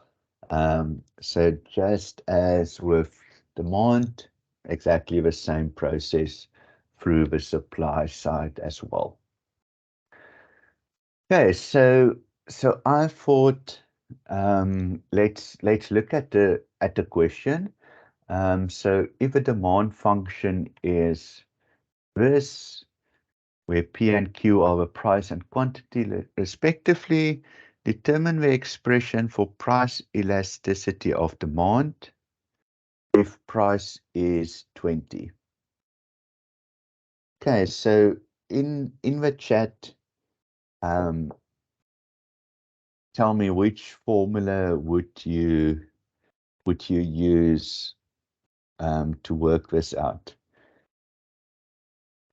Speaker 1: So just as with demand, exactly the same process through the supply side as well. Okay, so I thought let's look at the question. So if a demand function is this, where P and Q are the price and quantity respectively, determine the expression for price elasticity of demand if price is 20. Okay, so in the chat, tell me which formula would you use to work this out.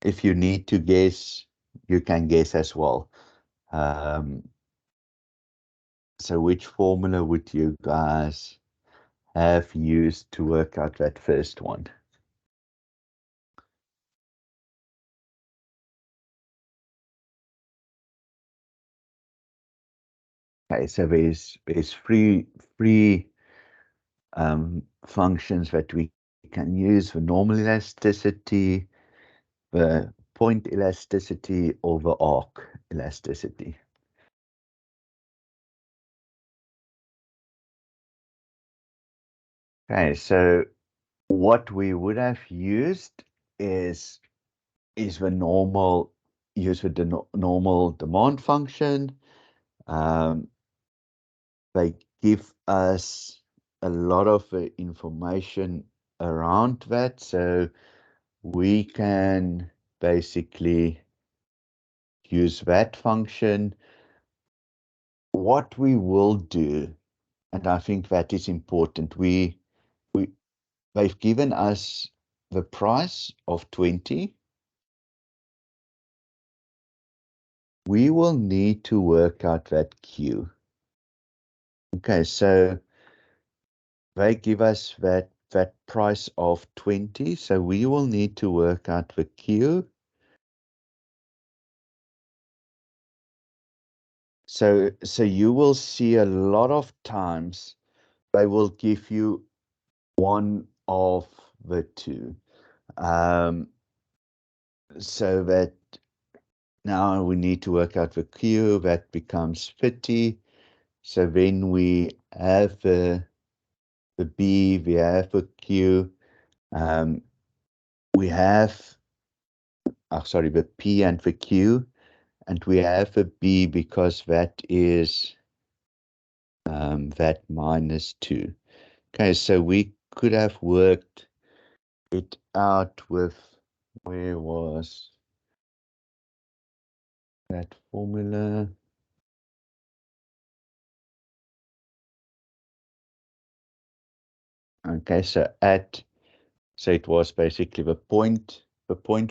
Speaker 1: If you need to guess, you can guess as well. So which formula would you guys have used to work out that first one? Okay, so there's three functions that we can use: the normal elasticity, the point elasticity, or the arc elasticity. Okay, so what we would have used is the normal normal demand function. They give us a lot of information around that, so we can basically use that function. What we will do, and I think that is important, they've given us the price of 20. We will need to work out that Q. Okay, so they give us that price of 20. So we will need to work out the Q. So you will see a lot of times they will give you one of the two. So that now we need to work out the Q, that becomes 50. So then we have the B, we have the Q, we have, the P and the Q, and we have the B because that is that minus 2. Okay, so we could have worked it out with, where was that formula? Okay, so it was basically the point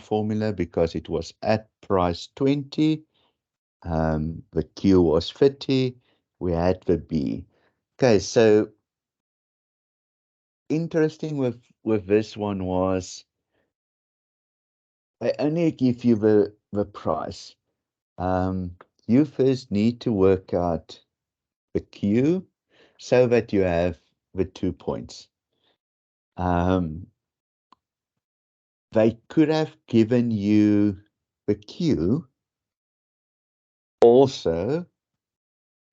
Speaker 1: formula because it was at price 20. The Q was 50. We had the B. Okay, so interesting with this one was they only give you the price. You first need to work out the Q so that you have the 2 points. They could have given you the Q also,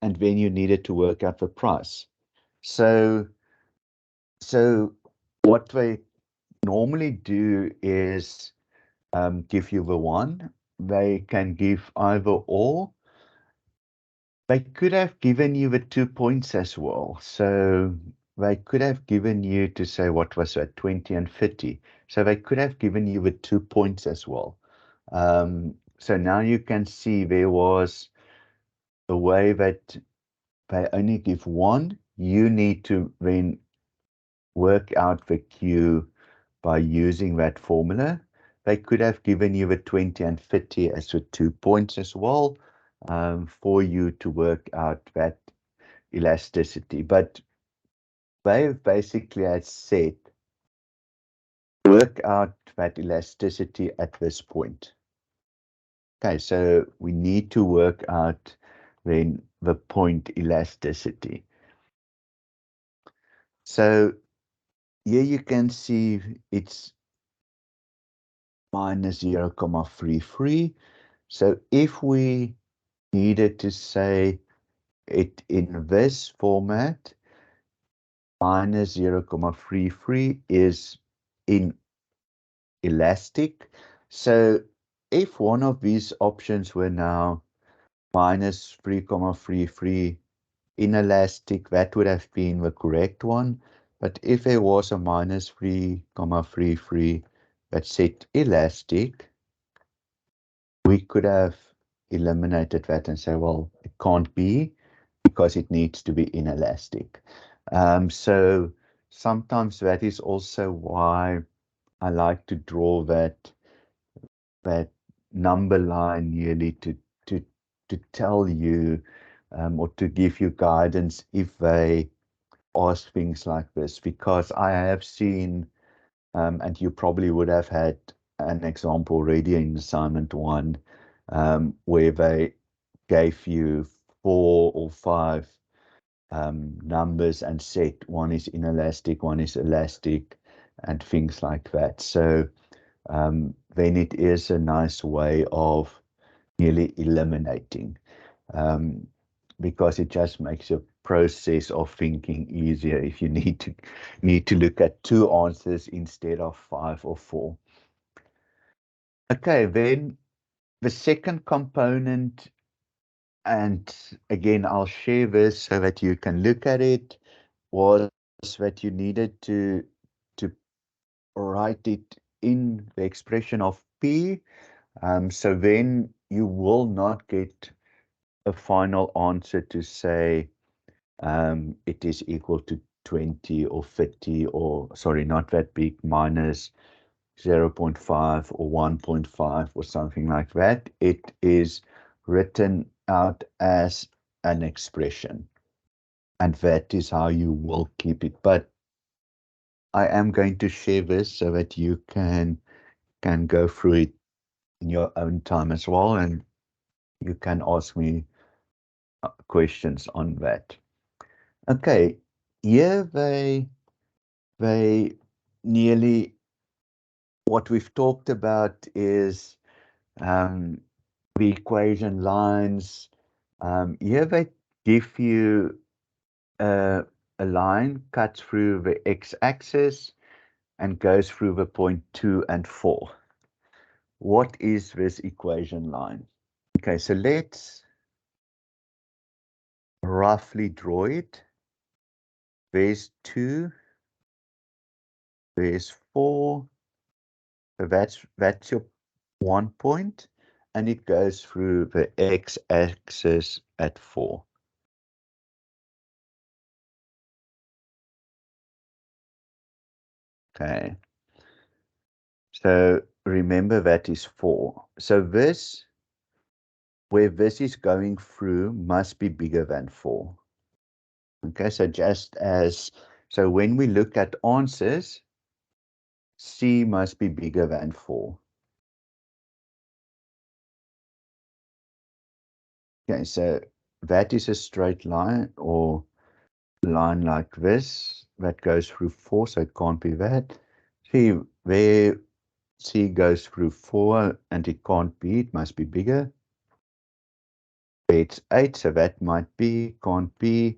Speaker 1: and then you needed to work out the price. So what they normally do is give you the 1. They can give either or. They could have given you the 2 points as well. So they could have given you, to say, what was that, 20 and 50. So they could have given you the 2 points as well. So now you can see there was the way that they only give 1. You need to then work out the Q by using that formula. They could have given you the 20 and 50 as the 2 points as well, for you to work out that elasticity. But they basically had said, work out that elasticity at this point. Okay, so we need to work out then the point elasticity. So here you can see it's minus 0.33. So if we needed to say it in this format, minus 0.33 is inelastic. So if one of these options were now minus 3.33 inelastic, that would have been the correct one. But if there was a minus 3.33 that said elastic, we could have eliminated that and say, well, it can't be because it needs to be inelastic. So sometimes that is also why I like to draw that number line yearly to tell you, or to give you guidance if they ask things like this, because I have seen, and you probably would have had an example already in assignment 1, where they gave you 4 or 5 numbers and said one is inelastic, one is elastic, and things like that. So then it is a nice way of nearly eliminating, because it just makes your process of thinking easier if you need to look at 2 answers instead of 5 or 4. Okay, then the second component, and again I'll share this so that you can look at it, was that you needed to write it in the expression of P. So then you will not get a final answer to say it is equal to 20 or 50, or sorry, not that big, minus 0.5 or 1.5 or something like that. It is written out as an expression, and that is how you will keep it. But I am going to share this so that you can go through it in your own time as well, and you can ask me questions on that. Okay, here they nearly what we've talked about is the equation lines. Here they give you a line cuts through the x-axis and goes through the point 2 and 4. What is this equation line? Okay, so let's roughly draw it. There's 2, there's 4, so that's your 1 point, and it goes through the x-axis at 4. Okay, so remember that is 4. So this, where this is going through, must be bigger than 4. Okay, so so when we look at answers, C must be bigger than 4. Okay, so that is a straight line or line like this that goes through 4, so it can't be that. See, where C goes through 4 and it can't be, it must be bigger. It's 8, so that might be, can't be.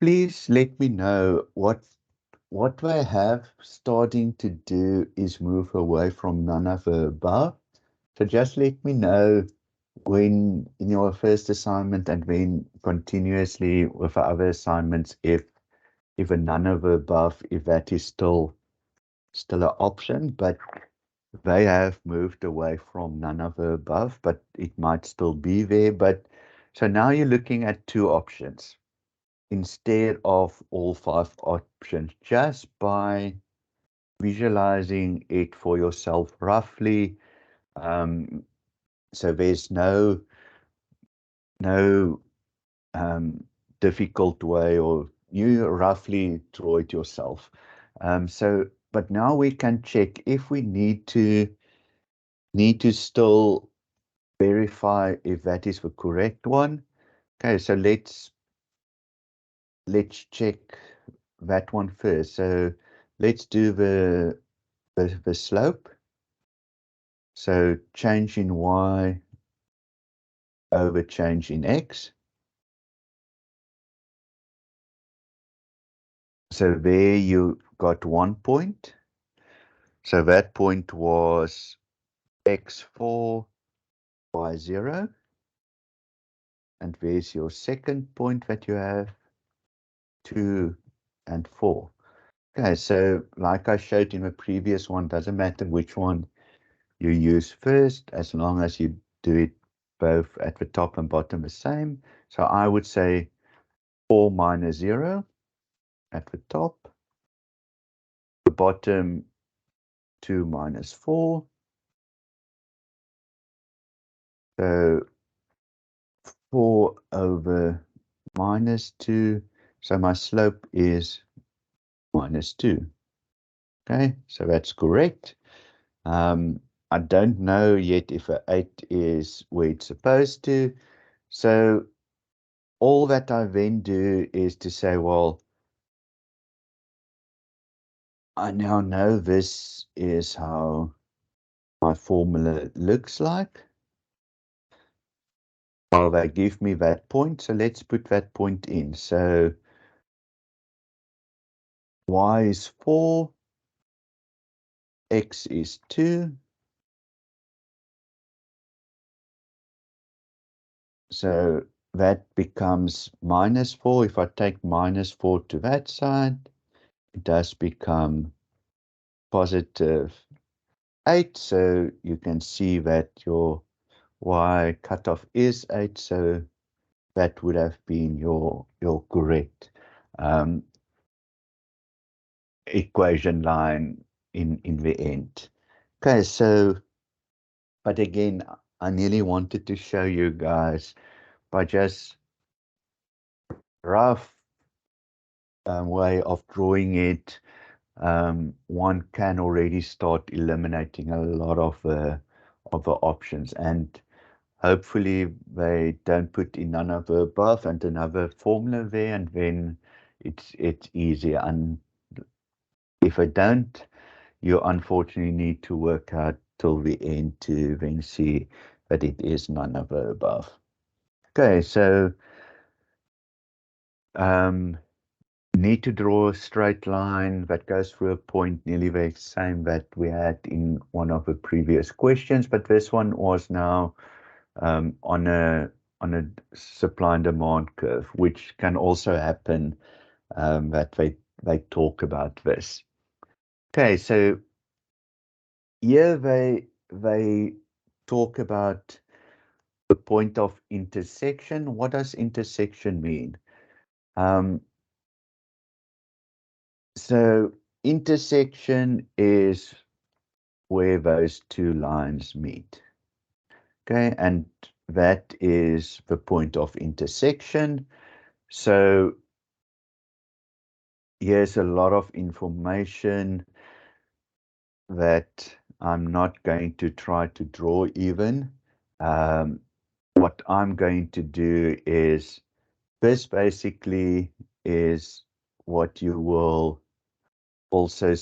Speaker 1: Please let me know what I have starting to do is move away from none of the above. So just let me know when in your first assignment and then continuously with the other assignments if a none of the above, if that is still an option, but they have moved away from none of the above, but it might still be there. But so now you're looking at 2 options instead of all 5 options, just by visualizing it for yourself roughly. So there's no difficult way, or you roughly draw it yourself. But now we can check if we need to still verify if that is the correct one. Okay, so let's check that one first. So let's do the slope. So change in y over change in x. So there you got 1 point. So that point was x4, y0. And there's your second point that you have, 2 and 4. Okay, so like I showed in the previous one, doesn't matter which one you use first, as long as you do it both at the top and bottom the same. So I would say 4 minus 0 at the top, the bottom 2 minus 4. So 4 over minus 2. So my slope is minus 2. Okay, so that's correct. I don't know yet if an 8 is where it's supposed to. So all that I then do is to say, well, I now know this is how my formula looks like. Well, they give me that point, so let's put that point in. So y is 4, x is 2. So that becomes minus 4. If I take minus 4 to that side, it does become positive 8. So you can see that your y cutoff is 8. So that would have been your correct equation line in the end. Okay, so, but again, I nearly wanted to show you guys by just rough way of drawing it, one can already start eliminating a lot of the options, and hopefully they don't put in none of the above and another formula there, and then it's easier. And if I don't, you unfortunately need to work out till the end to then see that it is none of the above. Okay, so need to draw a straight line that goes through a point nearly the same that we had in one of the previous questions, but this one was now on a supply and demand curve, which can also happen, that they talk about this. Okay, so here they talk about the point of intersection. What does intersection mean? So intersection is where those two lines meet. Okay, and that is the point of intersection. So here's a lot of information that I'm not going to try to draw even. What I'm going to do is, this basically is what you will also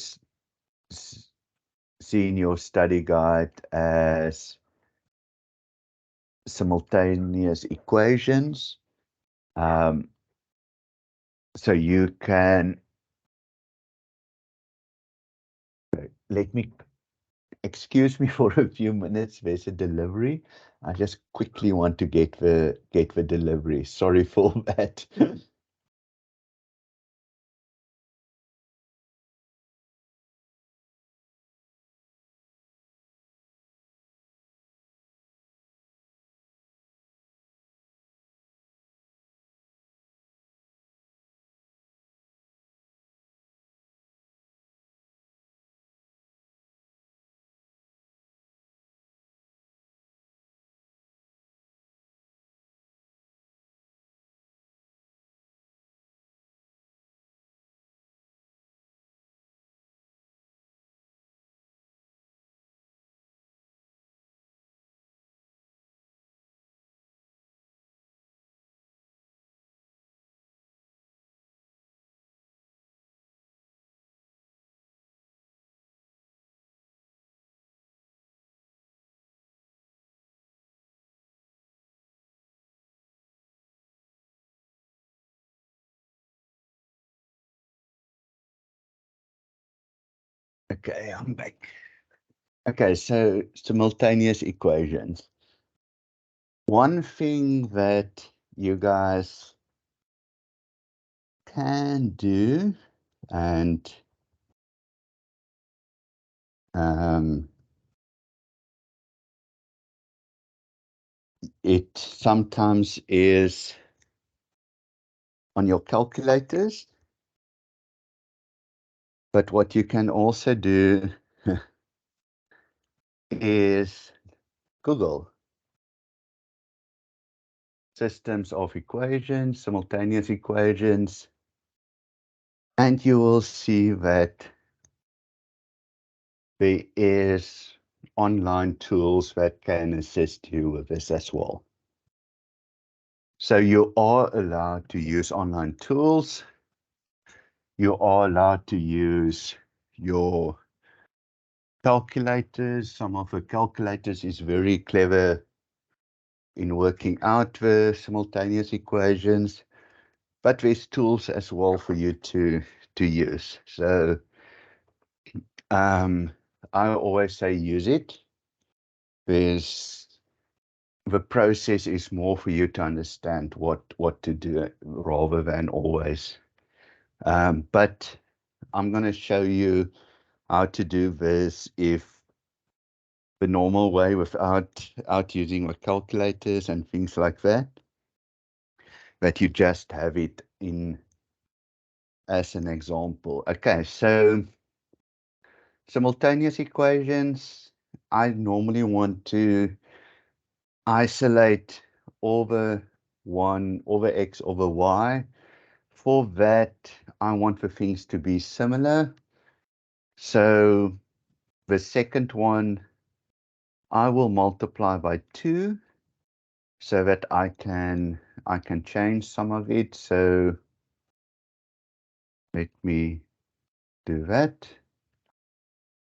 Speaker 1: see in your study guide as simultaneous equations. So you can, let me, excuse me for a few minutes, there's a delivery. I just quickly want to get the delivery. Sorry for that. Okay, I'm back. Okay, so simultaneous equations. One thing that you guys can do, and it sometimes is on your calculators, but what you can also do is Google systems of equations, simultaneous equations, and you will see that there is online tools that can assist you with this as well. So you are allowed to use online tools. You are allowed to use your calculators. Some of the calculators is very clever in working out the simultaneous equations, but there's tools as well for you to use. So I always say use it. The process is more for you to understand what to do rather than always. But I'm going to show you how to do this if the normal way without using the calculators and things like that, that you just have it in as an example. Okay, so simultaneous equations, I normally want to isolate over 1 over x over y for that, I want the things to be similar. So the second one, I will multiply by 2 so that I can change some of it. So let me do that.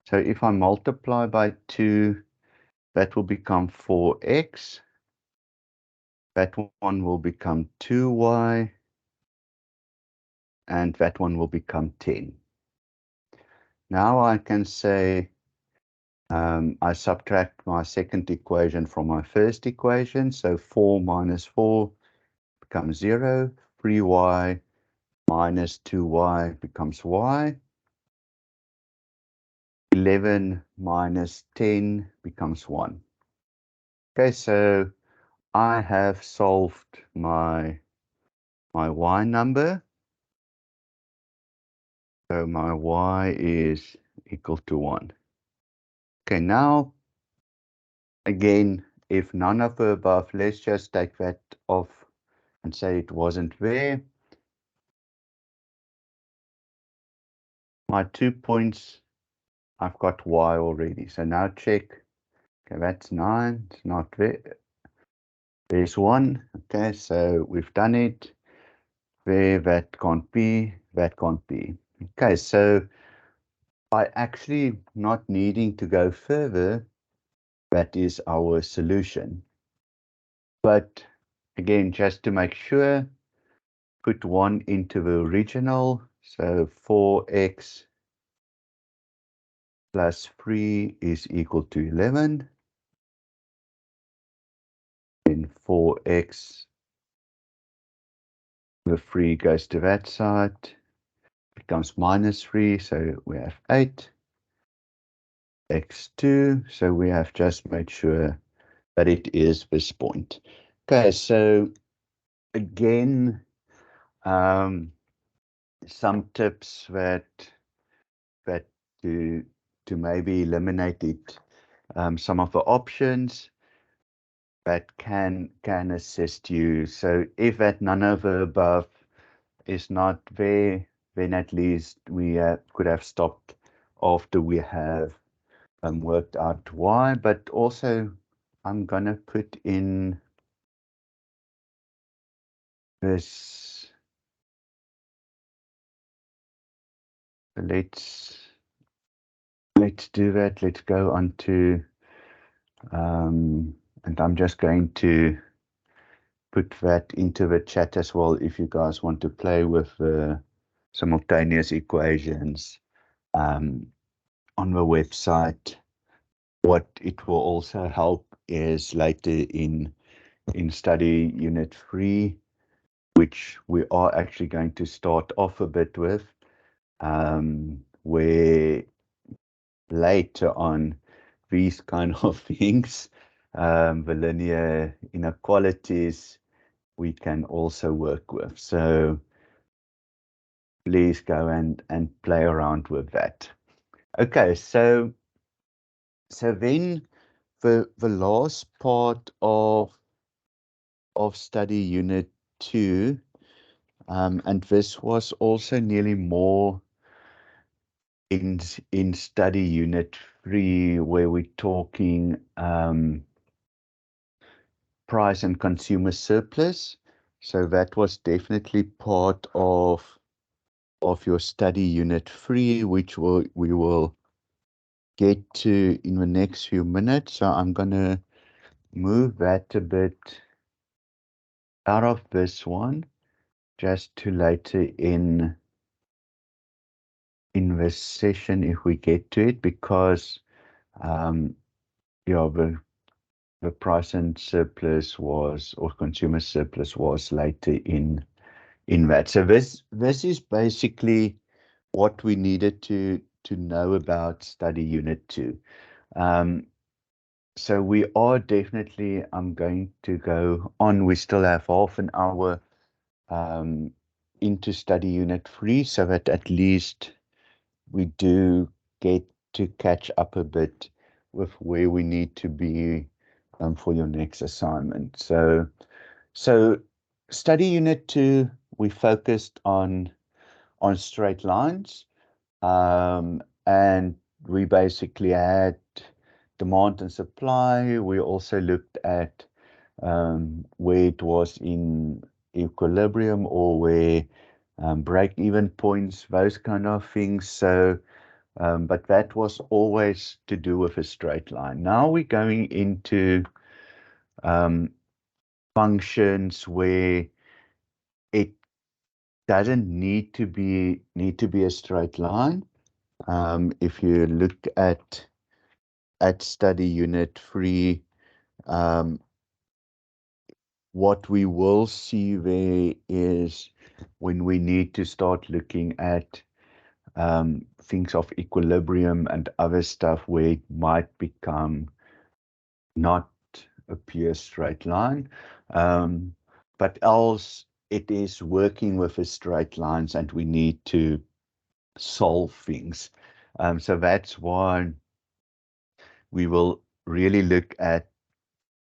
Speaker 1: So if I multiply by 2, that will become 4x. That one will become 2y. And that one will become 10. Now I can say I subtract my second equation from my first equation. So 4 minus 4 becomes 0. 3y minus 2y becomes y. 11 minus 10 becomes 1. Okay, so I have solved my y number. So my y is equal to 1. Okay, now, again, if none of the above, let's just take that off and say it wasn't there. My 2 points, I've got y already. So now check. Okay, that's 9. It's not there. There's 1. Okay, so we've done it. There, that can't be. That can't be. Okay, so by actually not needing to go further, that is our solution. But again, just to make sure, put 1 into the original. So 4x plus 3 is equal to 11. Then 4x, the 3 goes to that side, becomes minus 3, so we have 8. x2, so we have just made sure that it is this point. Okay, so again, some tips that to maybe eliminate it, some of the options that can assist you. So if that none of the above is not there, then at least we could have stopped after we have worked out why. But also, I'm gonna put in this. Let's do that. Let's go on to and I'm just going to put that into the chat as well if you guys want to play with the simultaneous equations on the website. What it will also help is later in study unit 3, which we are actually going to start off a bit with, where later on these kind of things, the linear inequalities, we can also work with. So please go and play around with that. Okay, so then the last part of study unit 2, and this was also nearly more in study unit 3, where we're talking price and consumer surplus. So that was definitely part of your study unit 3, which we will get to in the next few minutes. So I'm gonna move that a bit out of this one, just to later in this session if we get to it, because yeah, the price and surplus was, or consumer surplus was, later in that. So this is basically what we needed to know about study unit 2. So we are definitely, I'm going to go on. We still have half an hour into study unit 3, so that at least we do get to catch up a bit with where we need to be for your next assignment. So study unit 2 we focused on straight lines, and we basically had demand and supply. We also looked at where it was in equilibrium or where break-even points, those kind of things. So, but that was always to do with a straight line. Now we're going into functions where it doesn't need to be a straight line. If you look at study unit 3, what we will see there is when we need to start looking at things of equilibrium and other stuff where it might become not a pure straight line, but else it is working with the straight lines and we need to solve things. So that's why we will really look at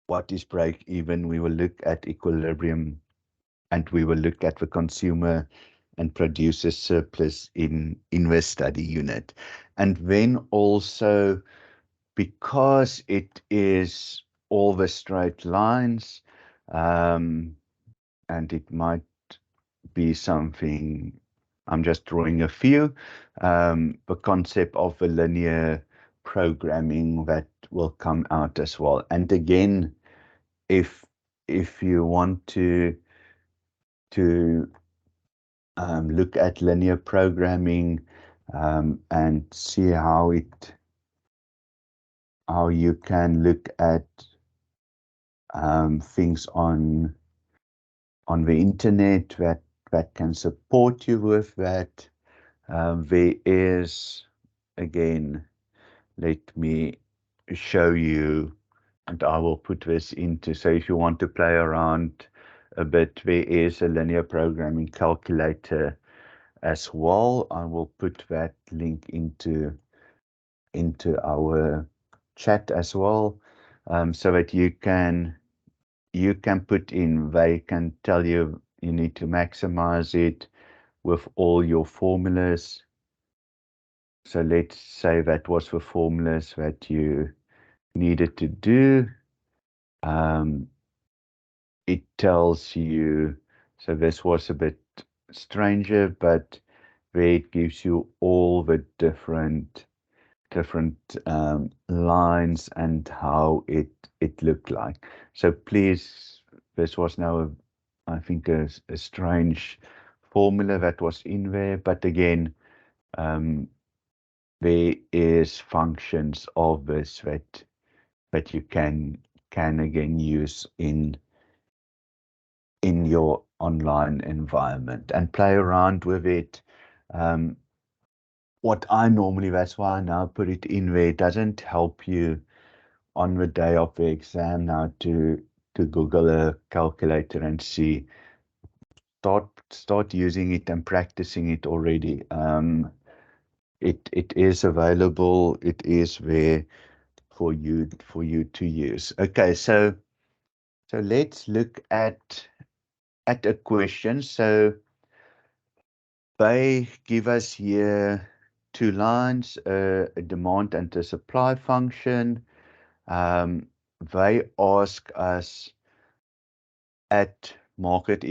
Speaker 1: what is break even, we will look at equilibrium, and we will look at the consumer and producer surplus in the study unit. And then also, because it is all the straight lines, and it might be something, I'm just drawing a few, the concept of the linear programming that will come out as well. And again, if you want to look at linear programming and see how you can look at things on the internet that can support you with that, there is, again, let me show you, and I will put this into, so if you want to play around a bit, there is a linear programming calculator as well. I will put that link into our chat as well, so that you can put in, they can tell you you need to maximize it with all your formulas. So let's say that was the formulas that you needed to do. It tells you, so this was a bit stranger, but where it gives you all the different lines and how it looked like. So please, this was now I think a strange formula that was in there, but again, there is functions of this that you can again use in your online environment and play around with it. What I normally, that's why I now put it in there. It doesn't help you on the day of the exam now to Google a calculator and see. Start using it and practicing it already. It is available. It is there for you to use. Okay, so let's look at a question. So they give us here two lines, a demand and a supply function. They ask us at market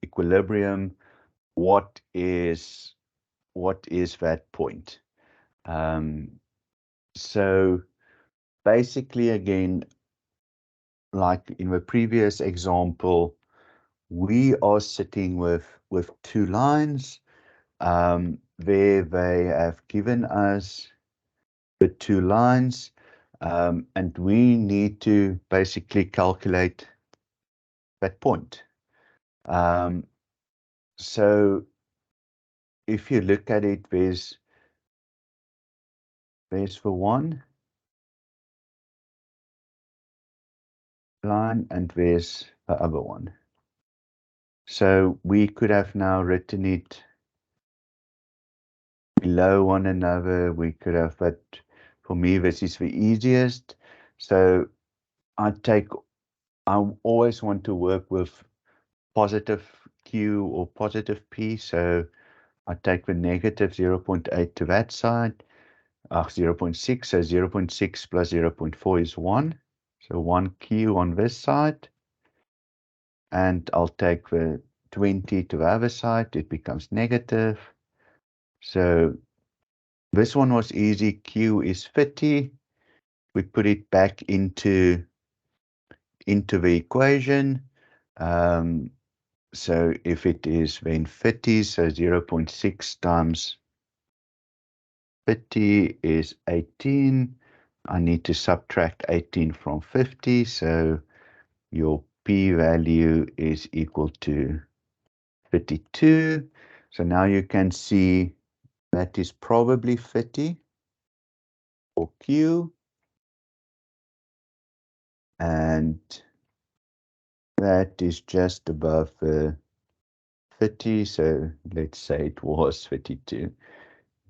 Speaker 1: equilibrium, what is that point? So basically, again, like in the previous example, we are sitting with two lines, where they have given us the two lines, and we need to basically calculate that point. So if you look at it, there's the one line and there's the other one. So we could have now written it below one another. We could have, but for me, this is the easiest. So I always want to work with positive Q or positive P. So I take the negative 0.8 to that side, 0.6. So 0.6 plus 0.4 is 1. So 1 Q on this side. And I'll take the 20 to the other side. It becomes negative. So this one was easy. Q is 30. We put it back into the equation. So if it is then 30, so 0.6 times 50 is 18. I need to subtract 18 from 50. So your P value is equal to 52. So now you can see that is probably 50 for Q. And that is just above the 50. So let's say it was 52.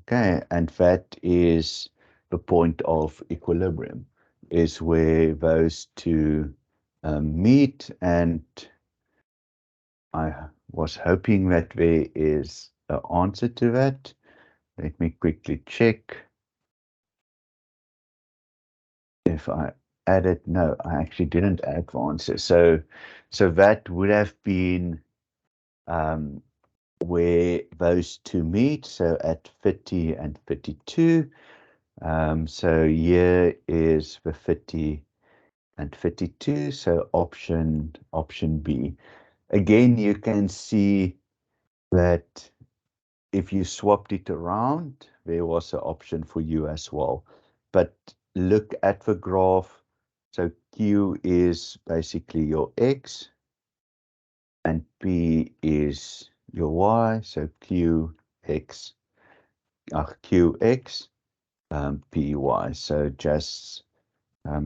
Speaker 1: Okay, and that is the point of equilibrium, is where those two meet. And I was hoping that there is an answer to that. Let me quickly check if I added. No, I actually didn't add the answer. So that would have been where those two meet. So at 50 and 52. So here is the 50 and 52. So option B. Again, you can see that if you swapped it around, there was an option for you as well. But look at the graph. So Q is basically your X and P is your Y. So QX, PY. So just,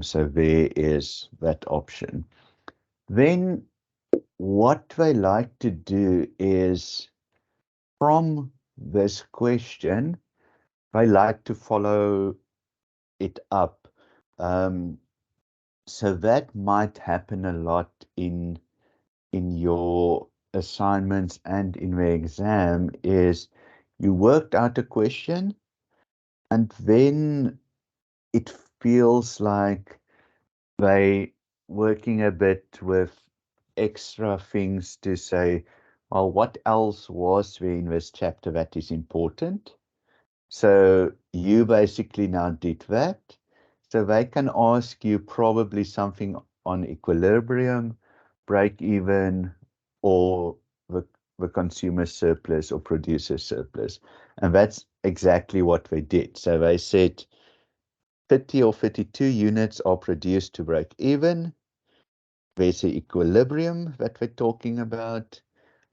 Speaker 1: so there is that option. Then what they like to do is, from this question, they like to follow it up. So that might happen a lot in your assignments and in the exam, is you worked out a question and then it feels like they working a bit with extra things to say, well, what else was there in this chapter that is important? So you basically now did that. So they can ask you probably something on equilibrium, break even, or the consumer surplus or producer surplus. And that's exactly what they did. So they said 50 or 52 units are produced to break even. There's the equilibrium that we're talking about.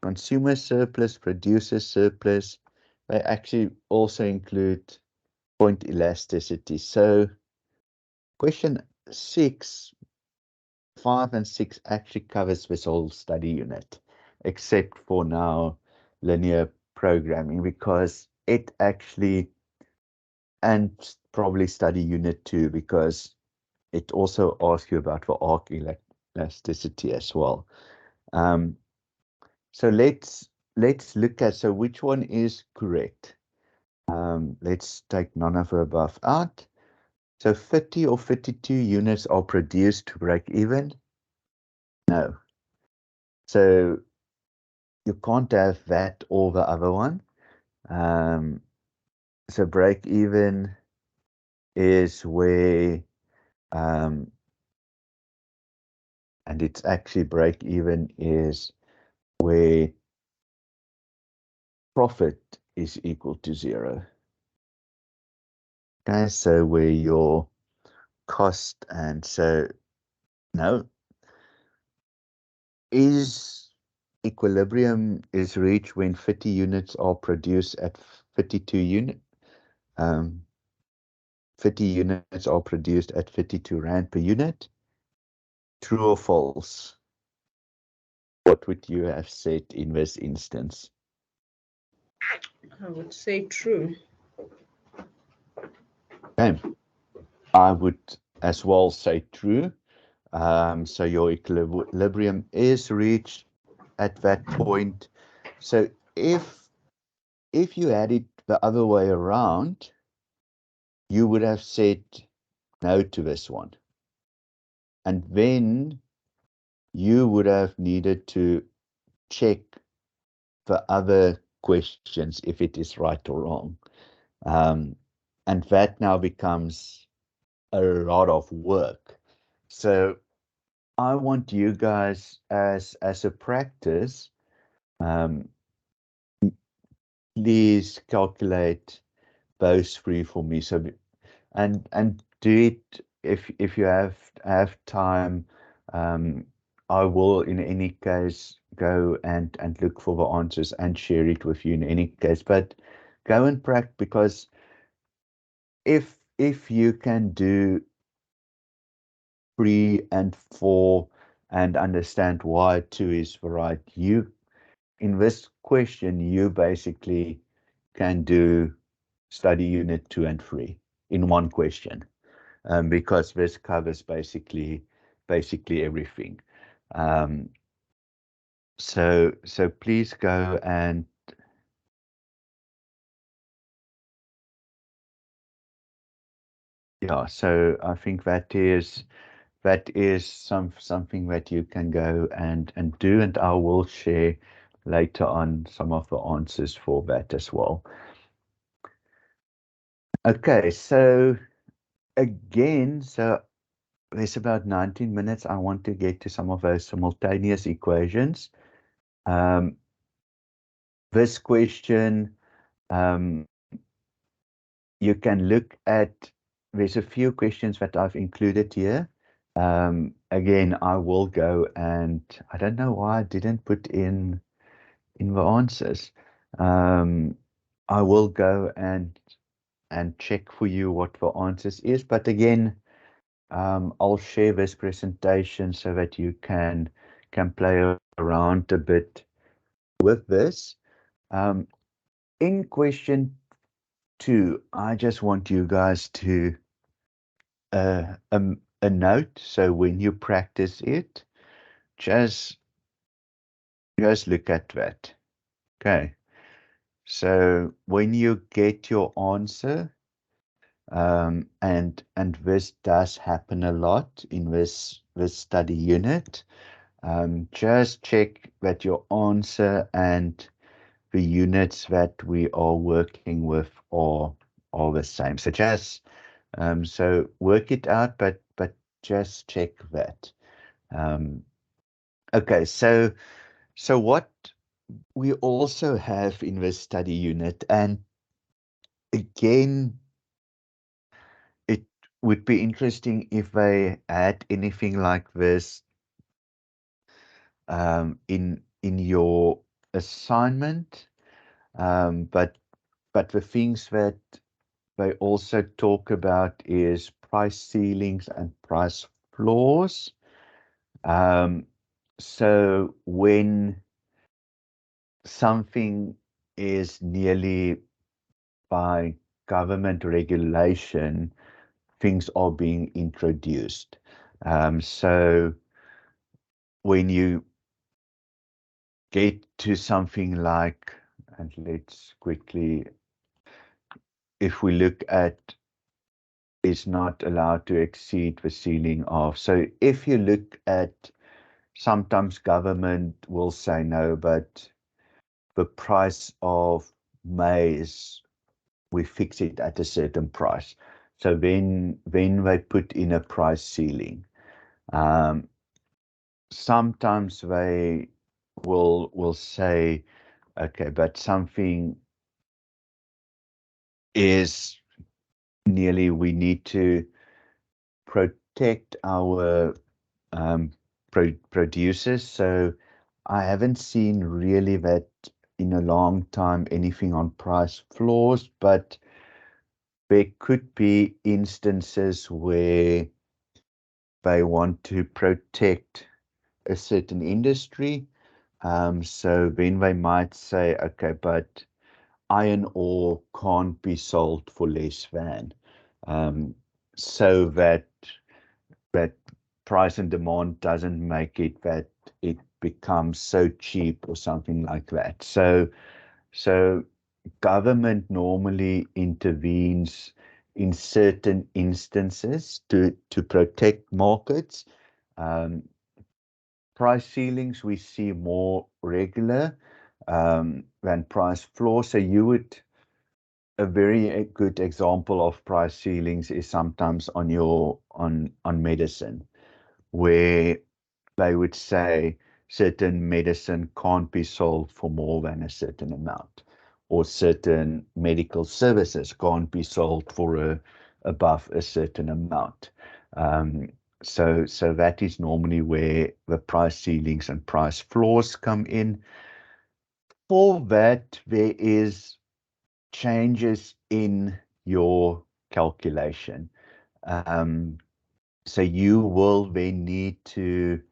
Speaker 1: Consumer surplus, producer surplus. They actually also include point elasticity. So question 6, 5 and 6 actually covers this whole study unit, except for now linear programming, because it actually, and probably study unit 2, because it also asks you about the arc elasticity as well. So let's look at, so which one is correct? Let's take none of the above out. So 50 or 52 units are produced to break even? No. So you can't have that or the other one. So break even is where, and it's actually break even is where profit is equal to 0. Okay, so where your cost, and so no, is equilibrium is reached when 50 units are produced at 52 unit. 50 units are produced at 52 Rand per unit. True or false? What would you have said in this instance?
Speaker 2: I would say true.
Speaker 1: Okay. I would as well say true. So your equilibrium is reached at that point. So if you had it the other way around, you would have said no to this one. And then you would have needed to check the other questions if it is right or wrong. And that now becomes a lot of work. So I want you guys as a practice, please calculate those three for me. So and do it if you have time. I will in any case go and look for the answers and share it with you in any case. But go and practice, because if you can do 3 and 4 and understand why 2 is the right, you in this question you basically can do study unit 2 and 3 in one question, because this covers basically everything. So please go and yeah. So I think that is something that you can go and do, and I will share later on some of the answers for that as well. Okay, so again, so there's about 19 minutes. I want to get to some of those simultaneous equations. This question, you can look at, there's a few questions that I've included here. Again, I will go and I don't know why I didn't put in the answers. I will go and check for you what the answers is. But again, I'll share this presentation so that you can play around a bit with this. In question 2, I just want you guys to a note. So when you practice it, just look at that. Okay. So when you get your answer, and this does happen a lot in this study unit, just check that your answer and the units that we are working with are the same. So just so work it out, but just check that. Okay, so what we also have in this study unit, and again, it would be interesting if they had anything like this in your assignment, but the things that they also talk about is price ceilings and price floors. So when something is nearly by government regulation, things are being introduced. So when you get to something like, and let's quickly, if we look at is not allowed to exceed the ceiling of, so if you look at, sometimes government will say no, but the price of maize, we fix it at a certain price. So then they put in a price ceiling. Sometimes they will say, okay, but something is nearly, we need to protect our producers. So I haven't seen really that in a long time anything on price floors, but there could be instances where they want to protect a certain industry. So then they might say, okay, but iron ore can't be sold for less than, so that price and demand doesn't make it that it becomes so cheap or something like that. So government normally intervenes in certain instances to protect markets. Um, Price ceilings we see more regular than price floors. So a very good example of price ceilings is sometimes on on medicine, where they would say certain medicine can't be sold for more than a certain amount, or certain medical services can't be sold for above a certain amount. Um, so that is normally where the price ceilings and price floors come in. For that, there is changes in your calculation. Um, so you will then need to,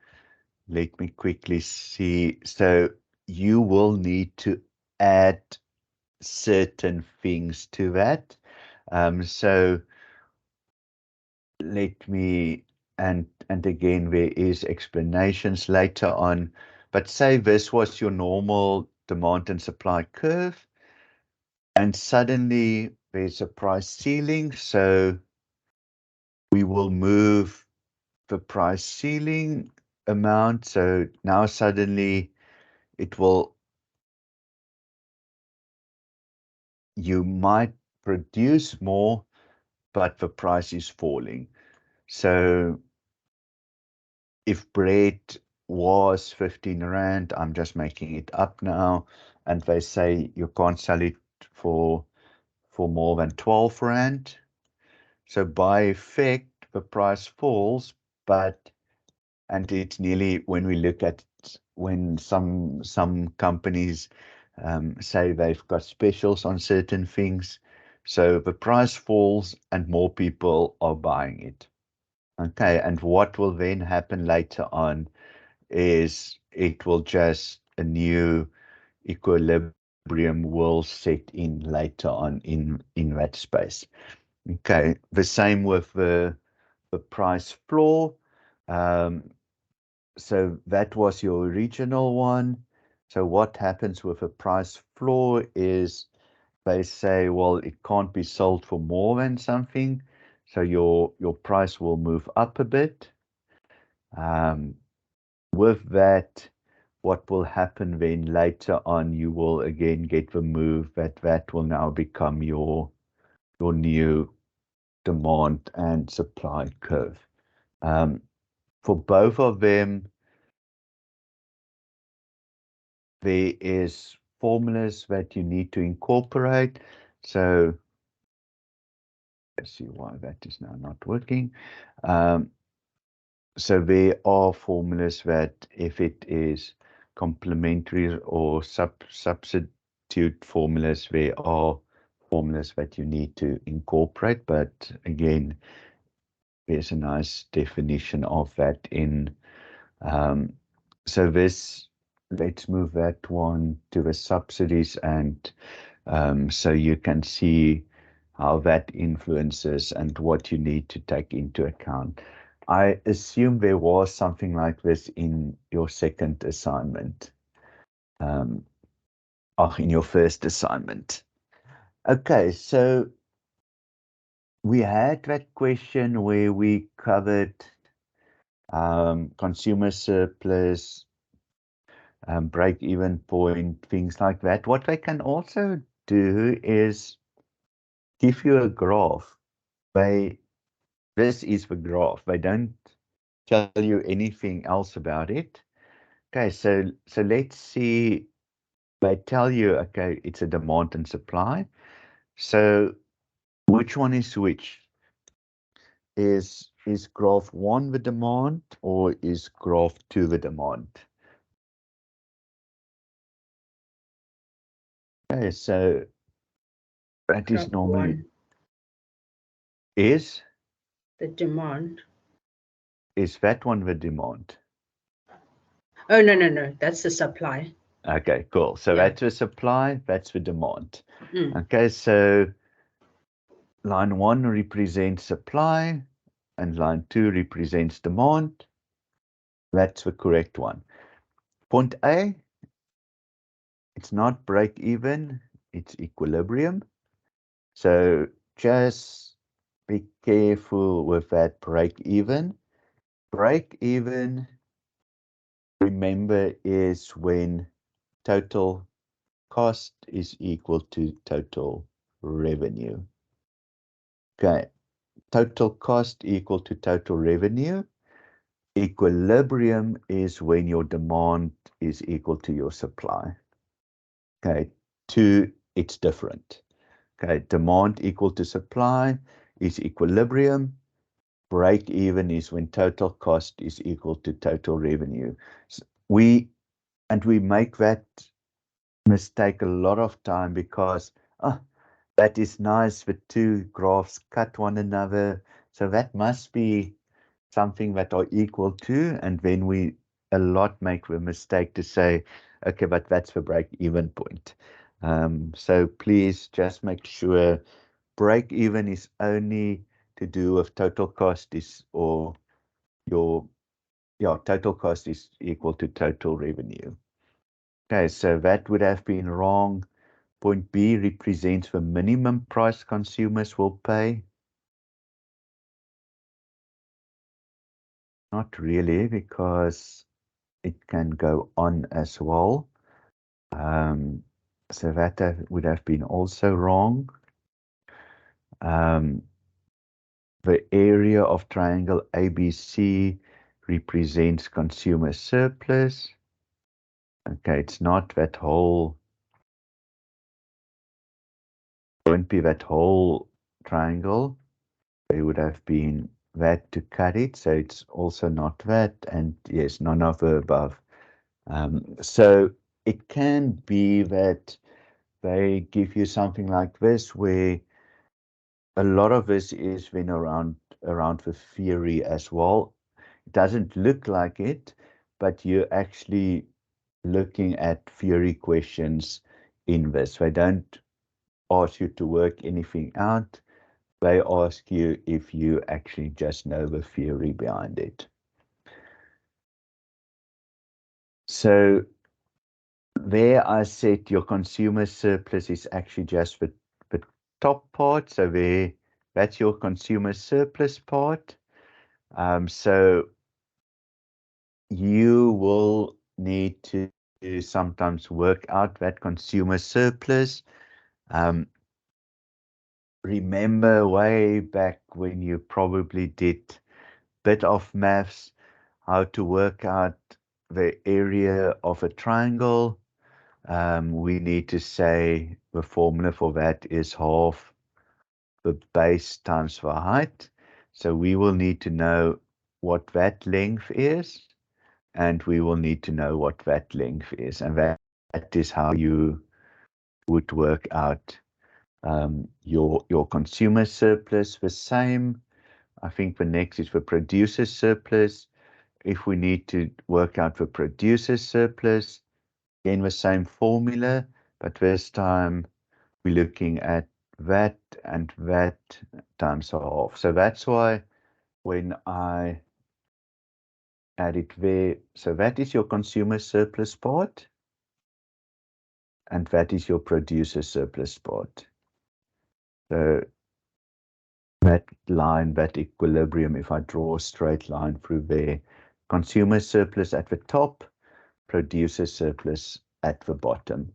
Speaker 1: let me quickly see. So you will need to add certain things to that. So let me, and again, there is explanations later on, but say this was your normal demand and supply curve, and suddenly there's a price ceiling. So we will move the price ceiling amount. So now suddenly it will, you might produce more, but the price is falling. So if bread was 15 Rand, I'm just making it up now, and they say you can't sell it for more than 12 Rand. So by effect, the price falls, and it's nearly, when we look at, when some companies say they've got specials on certain things, so the price falls and more people are buying it. Okay, and what will then happen later on is it will just, a new equilibrium will set in later on in that space. Okay, the same with the price floor. Um, so that was your original one. So what happens with a price floor is they say, well, it can't be sold for more than something, so your price will move up a bit. With that, what will happen then later on, you will again get the move that will now become your new demand and supply curve. For both of them, there is formulas that you need to incorporate. So let's see why that is now not working. So there are formulas that, if it is complementary or substitute formulas, there are formulas that you need to incorporate. But again, there's a nice definition of that in. So this, let's move that one to the subsidies, and so you can see how that influences and what you need to take into account. I assume there was something like this in your second assignment, or in your first assignment. Okay, so we had that question where we covered consumer surplus, break-even point, things like that. What they can also do is give you a graph. This is the graph. They don't tell you anything else about it. Okay, so let's see. They tell you, okay, it's a demand and supply. So which one is which? Is graph 1 the demand, or is graph 2 the demand? Okay, so that is
Speaker 2: Graph
Speaker 1: normally
Speaker 2: 1,
Speaker 1: is
Speaker 2: the demand.
Speaker 1: that one the demand?
Speaker 2: Oh, no, that's the supply.
Speaker 1: Okay, cool. So
Speaker 2: Yeah.
Speaker 1: that's the supply, that's the demand.
Speaker 2: Mm.
Speaker 1: Okay, so line 1 represents supply and line 2 represents demand. That's the correct one. point A, it's not break even, it's equilibrium. So just be careful with that break even. Break even, remember, is when total cost is equal to total revenue. Okay, total cost equal to total revenue. Equilibrium is when your demand is equal to your supply. Okay, it's different. Okay, demand equal to supply is equilibrium. Break even is when total cost is equal to total revenue. So we make that mistake a lot of time because that is nice. The two graphs cut one another, so that must be something that are equal to, and then we a lot make the mistake to say, okay, but that's the break even point. So please just make sure break even is only to do with total cost total cost is equal to total revenue. Okay, so that would have been wrong. Point B represents the minimum price consumers will pay. Not really, because it can go on as well. So that would have been also wrong. The area of triangle ABC represents consumer surplus. Okay, it's not that whole, won't be that whole triangle. It would have been that to cut it, so it's also not that, and yes, none of the above. So it can be that they give you something like this, where a lot of this is then around the theory as well. It doesn't look like it, but you're actually looking at theory questions in this. They don't ask you to work anything out. They ask you if you actually just know the theory behind it. So there I said your consumer surplus is actually just the top part. So that's your consumer surplus part. So you will need to sometimes work out that consumer surplus. Remember way back when you probably did bit of maths, how to work out the area of a triangle. We need to say the formula for that is half the base times the height. So we will need to know what that length is, and we will need to know what that length is. And that is how you would work out your consumer surplus. The same, I think the next is the producer surplus. If we need to work out the producer surplus, again the same formula, but this time we're looking at that and that times half. So that's why when I add it there, so that is your consumer surplus part, and that is your producer surplus part. So that line, that equilibrium, if I draw a straight line through there, consumer surplus at the top, producer surplus at the bottom.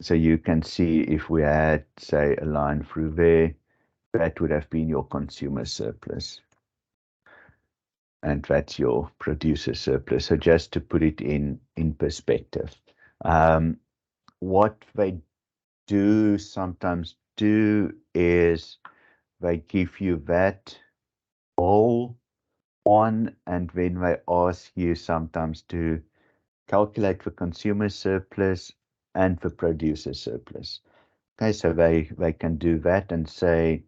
Speaker 1: So you can see if we had, say, a line through there, that would have been your consumer surplus. And that's your producer surplus. So just to put it in perspective. What they sometimes do is they give you that whole on, and then they ask you sometimes to calculate the consumer surplus and the producer surplus. Okay, so they can do that and say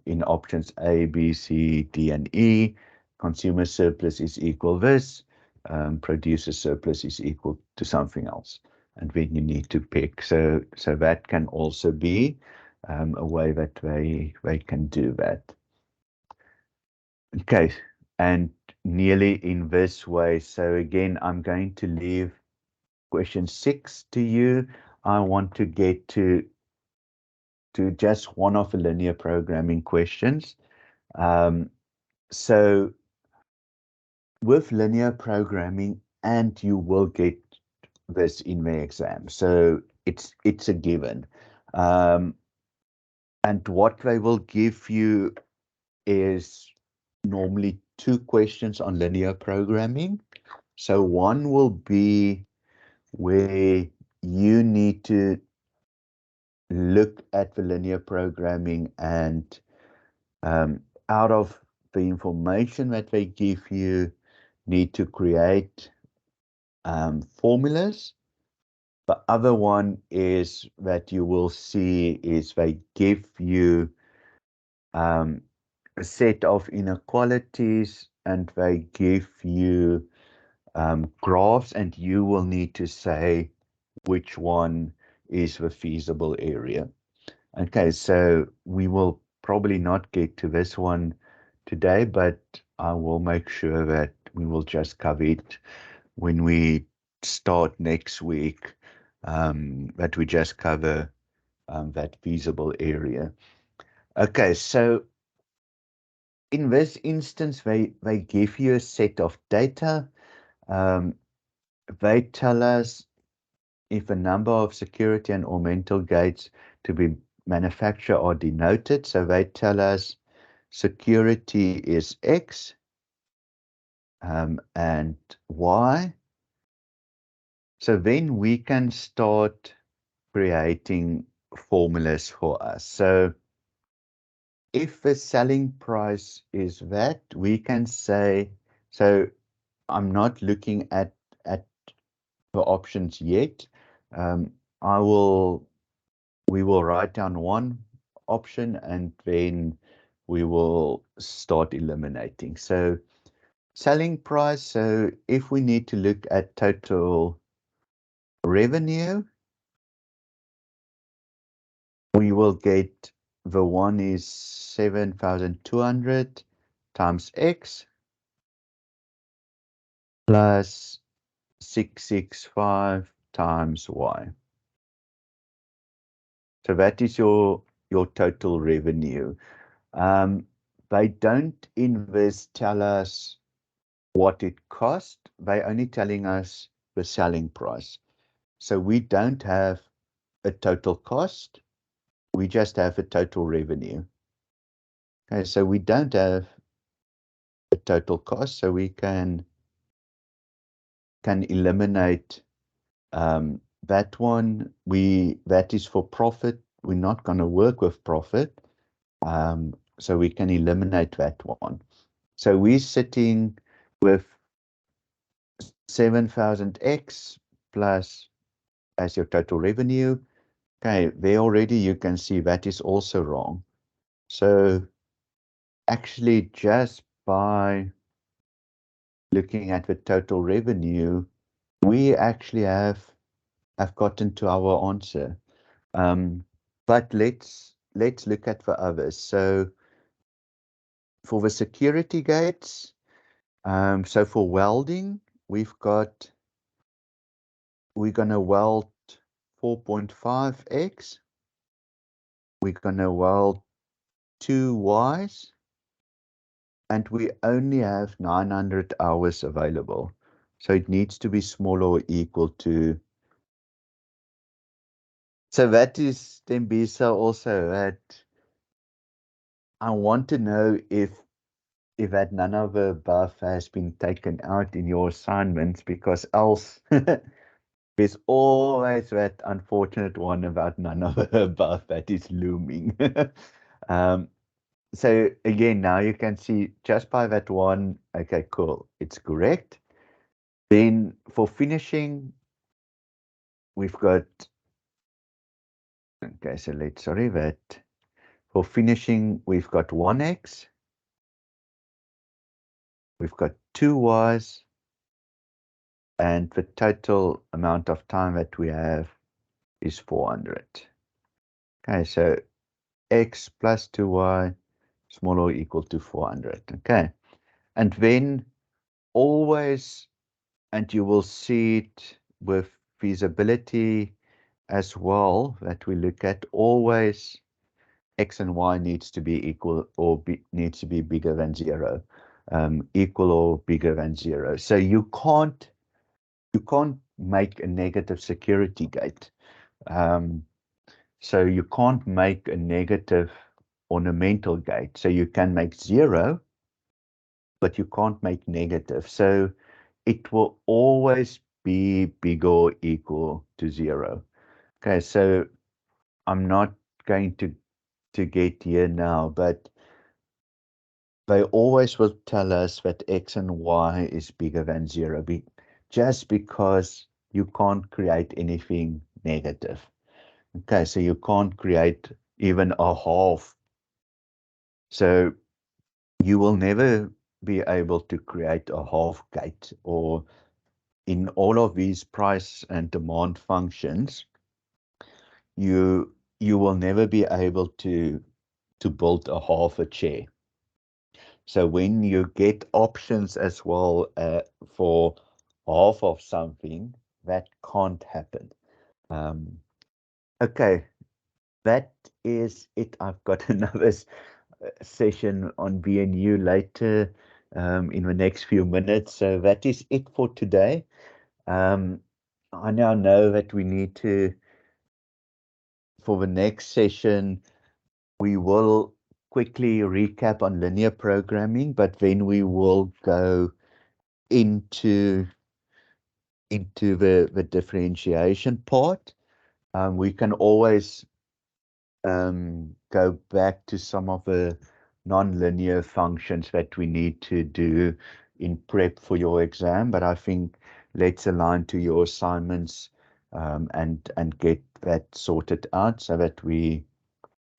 Speaker 1: in options A, B, C, D, and E, consumer surplus is equal this, producer surplus is equal to something else. And then you need to pick. So that can also be a way that they can do that. Okay, and nearly in this way. So again, I'm going to leave question 6 to you. I want to get to just one of the linear programming questions. So with linear programming, and you will get this in the exam. So it's a given. And what they will give you is normally 2 questions on linear programming. So one will be where you need to look at the linear programming and out of the information that they give you, need to create formulas. The other one is that you will see is they give you a set of inequalities and they give you graphs, and you will need to say which one is the feasible area. Okay, so we will probably not get to this one today, but I will make sure that we will just cover it when we start next week, that we just cover that feasible area. Okay, so in this instance, they give you a set of data. They tell us if a number of security and ornamental gates to be manufactured are denoted. So they tell us security is X and Y. So then we can start creating formulas for us. So if the selling price is that, we can say, so I'm not looking at the options yet. We will write down one option and then we will start eliminating. So selling price, so if we need to look at total revenue, we will get the one is 7,200 times X plus 665 times Y. So that is your total revenue. They don't in this tell us what it cost. They're only telling us the selling price. So we don't have a total cost. We just have a total revenue. Okay, so we don't have a total cost, so we can eliminate that one. That is for profit. We're not going to work with profit. So we can eliminate that one. So we're sitting with 7,000x plus as your total revenue. Okay, there already you can see that is also wrong. So actually just by looking at the total revenue, we actually have gotten to our answer. But let's look at the others. So for the security gates, so for welding, we're gonna weld 4.5x. We're gonna weld 2Ys, and we only have 900 hours available. So it needs to be smaller or equal to. So that is Tembisa also that I want to know if that none of the above has been taken out in your assignments, because else there's always that unfortunate one about none of the above that is looming. So again, now you can see just by that one, okay, cool, it's correct. Then for finishing, we've got, okay, so sorry, that for finishing, we've got 1x, we've got 2Ys, and the total amount of time that we have is 400. Okay, so x plus 2y smaller or equal to 400. Okay, and then always, and you will see it with feasibility as well, that we look at, always X and Y needs to be equal or needs to be bigger than 0, equal or bigger than 0. So you can't make a negative security gate. So you can't make a negative ornamental gate. So you can make 0, but you can't make negative. So it will always be bigger or equal to 0. Okay, so I'm not going to get here now, but they always will tell us that X and Y is bigger than 0, just because you can't create anything negative. Okay, so you can't create even a half. So you will never be able to create a half gate, or in all of these price and demand functions, you will never be able to build a half a chair. So when you get options as well for half of something, that can't happen. Okay, that is it. I've got another session on BNU later in the next few minutes. So that is it for today. I now know that we need to, for the next session, we will quickly recap on linear programming, but then we will go into the differentiation part. We can always go back to some of the nonlinear functions that we need to do in prep for your exam, but I think let's align to your assignments and get that sorted out so that we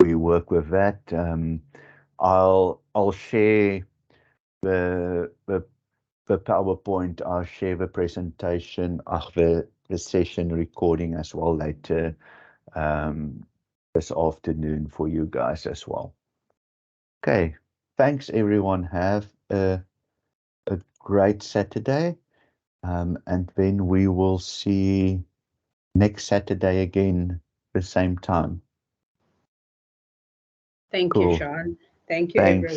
Speaker 1: work with that. I'll share the PowerPoint. I'll share the presentation of the session recording as well later this afternoon for you guys as well. Okay, thanks everyone. Have a great Saturday, and then we will see next Saturday again, the same time.
Speaker 2: Thank you,
Speaker 1: Cool.
Speaker 2: Sean. Thank you,
Speaker 1: Thanks.
Speaker 2: everyone.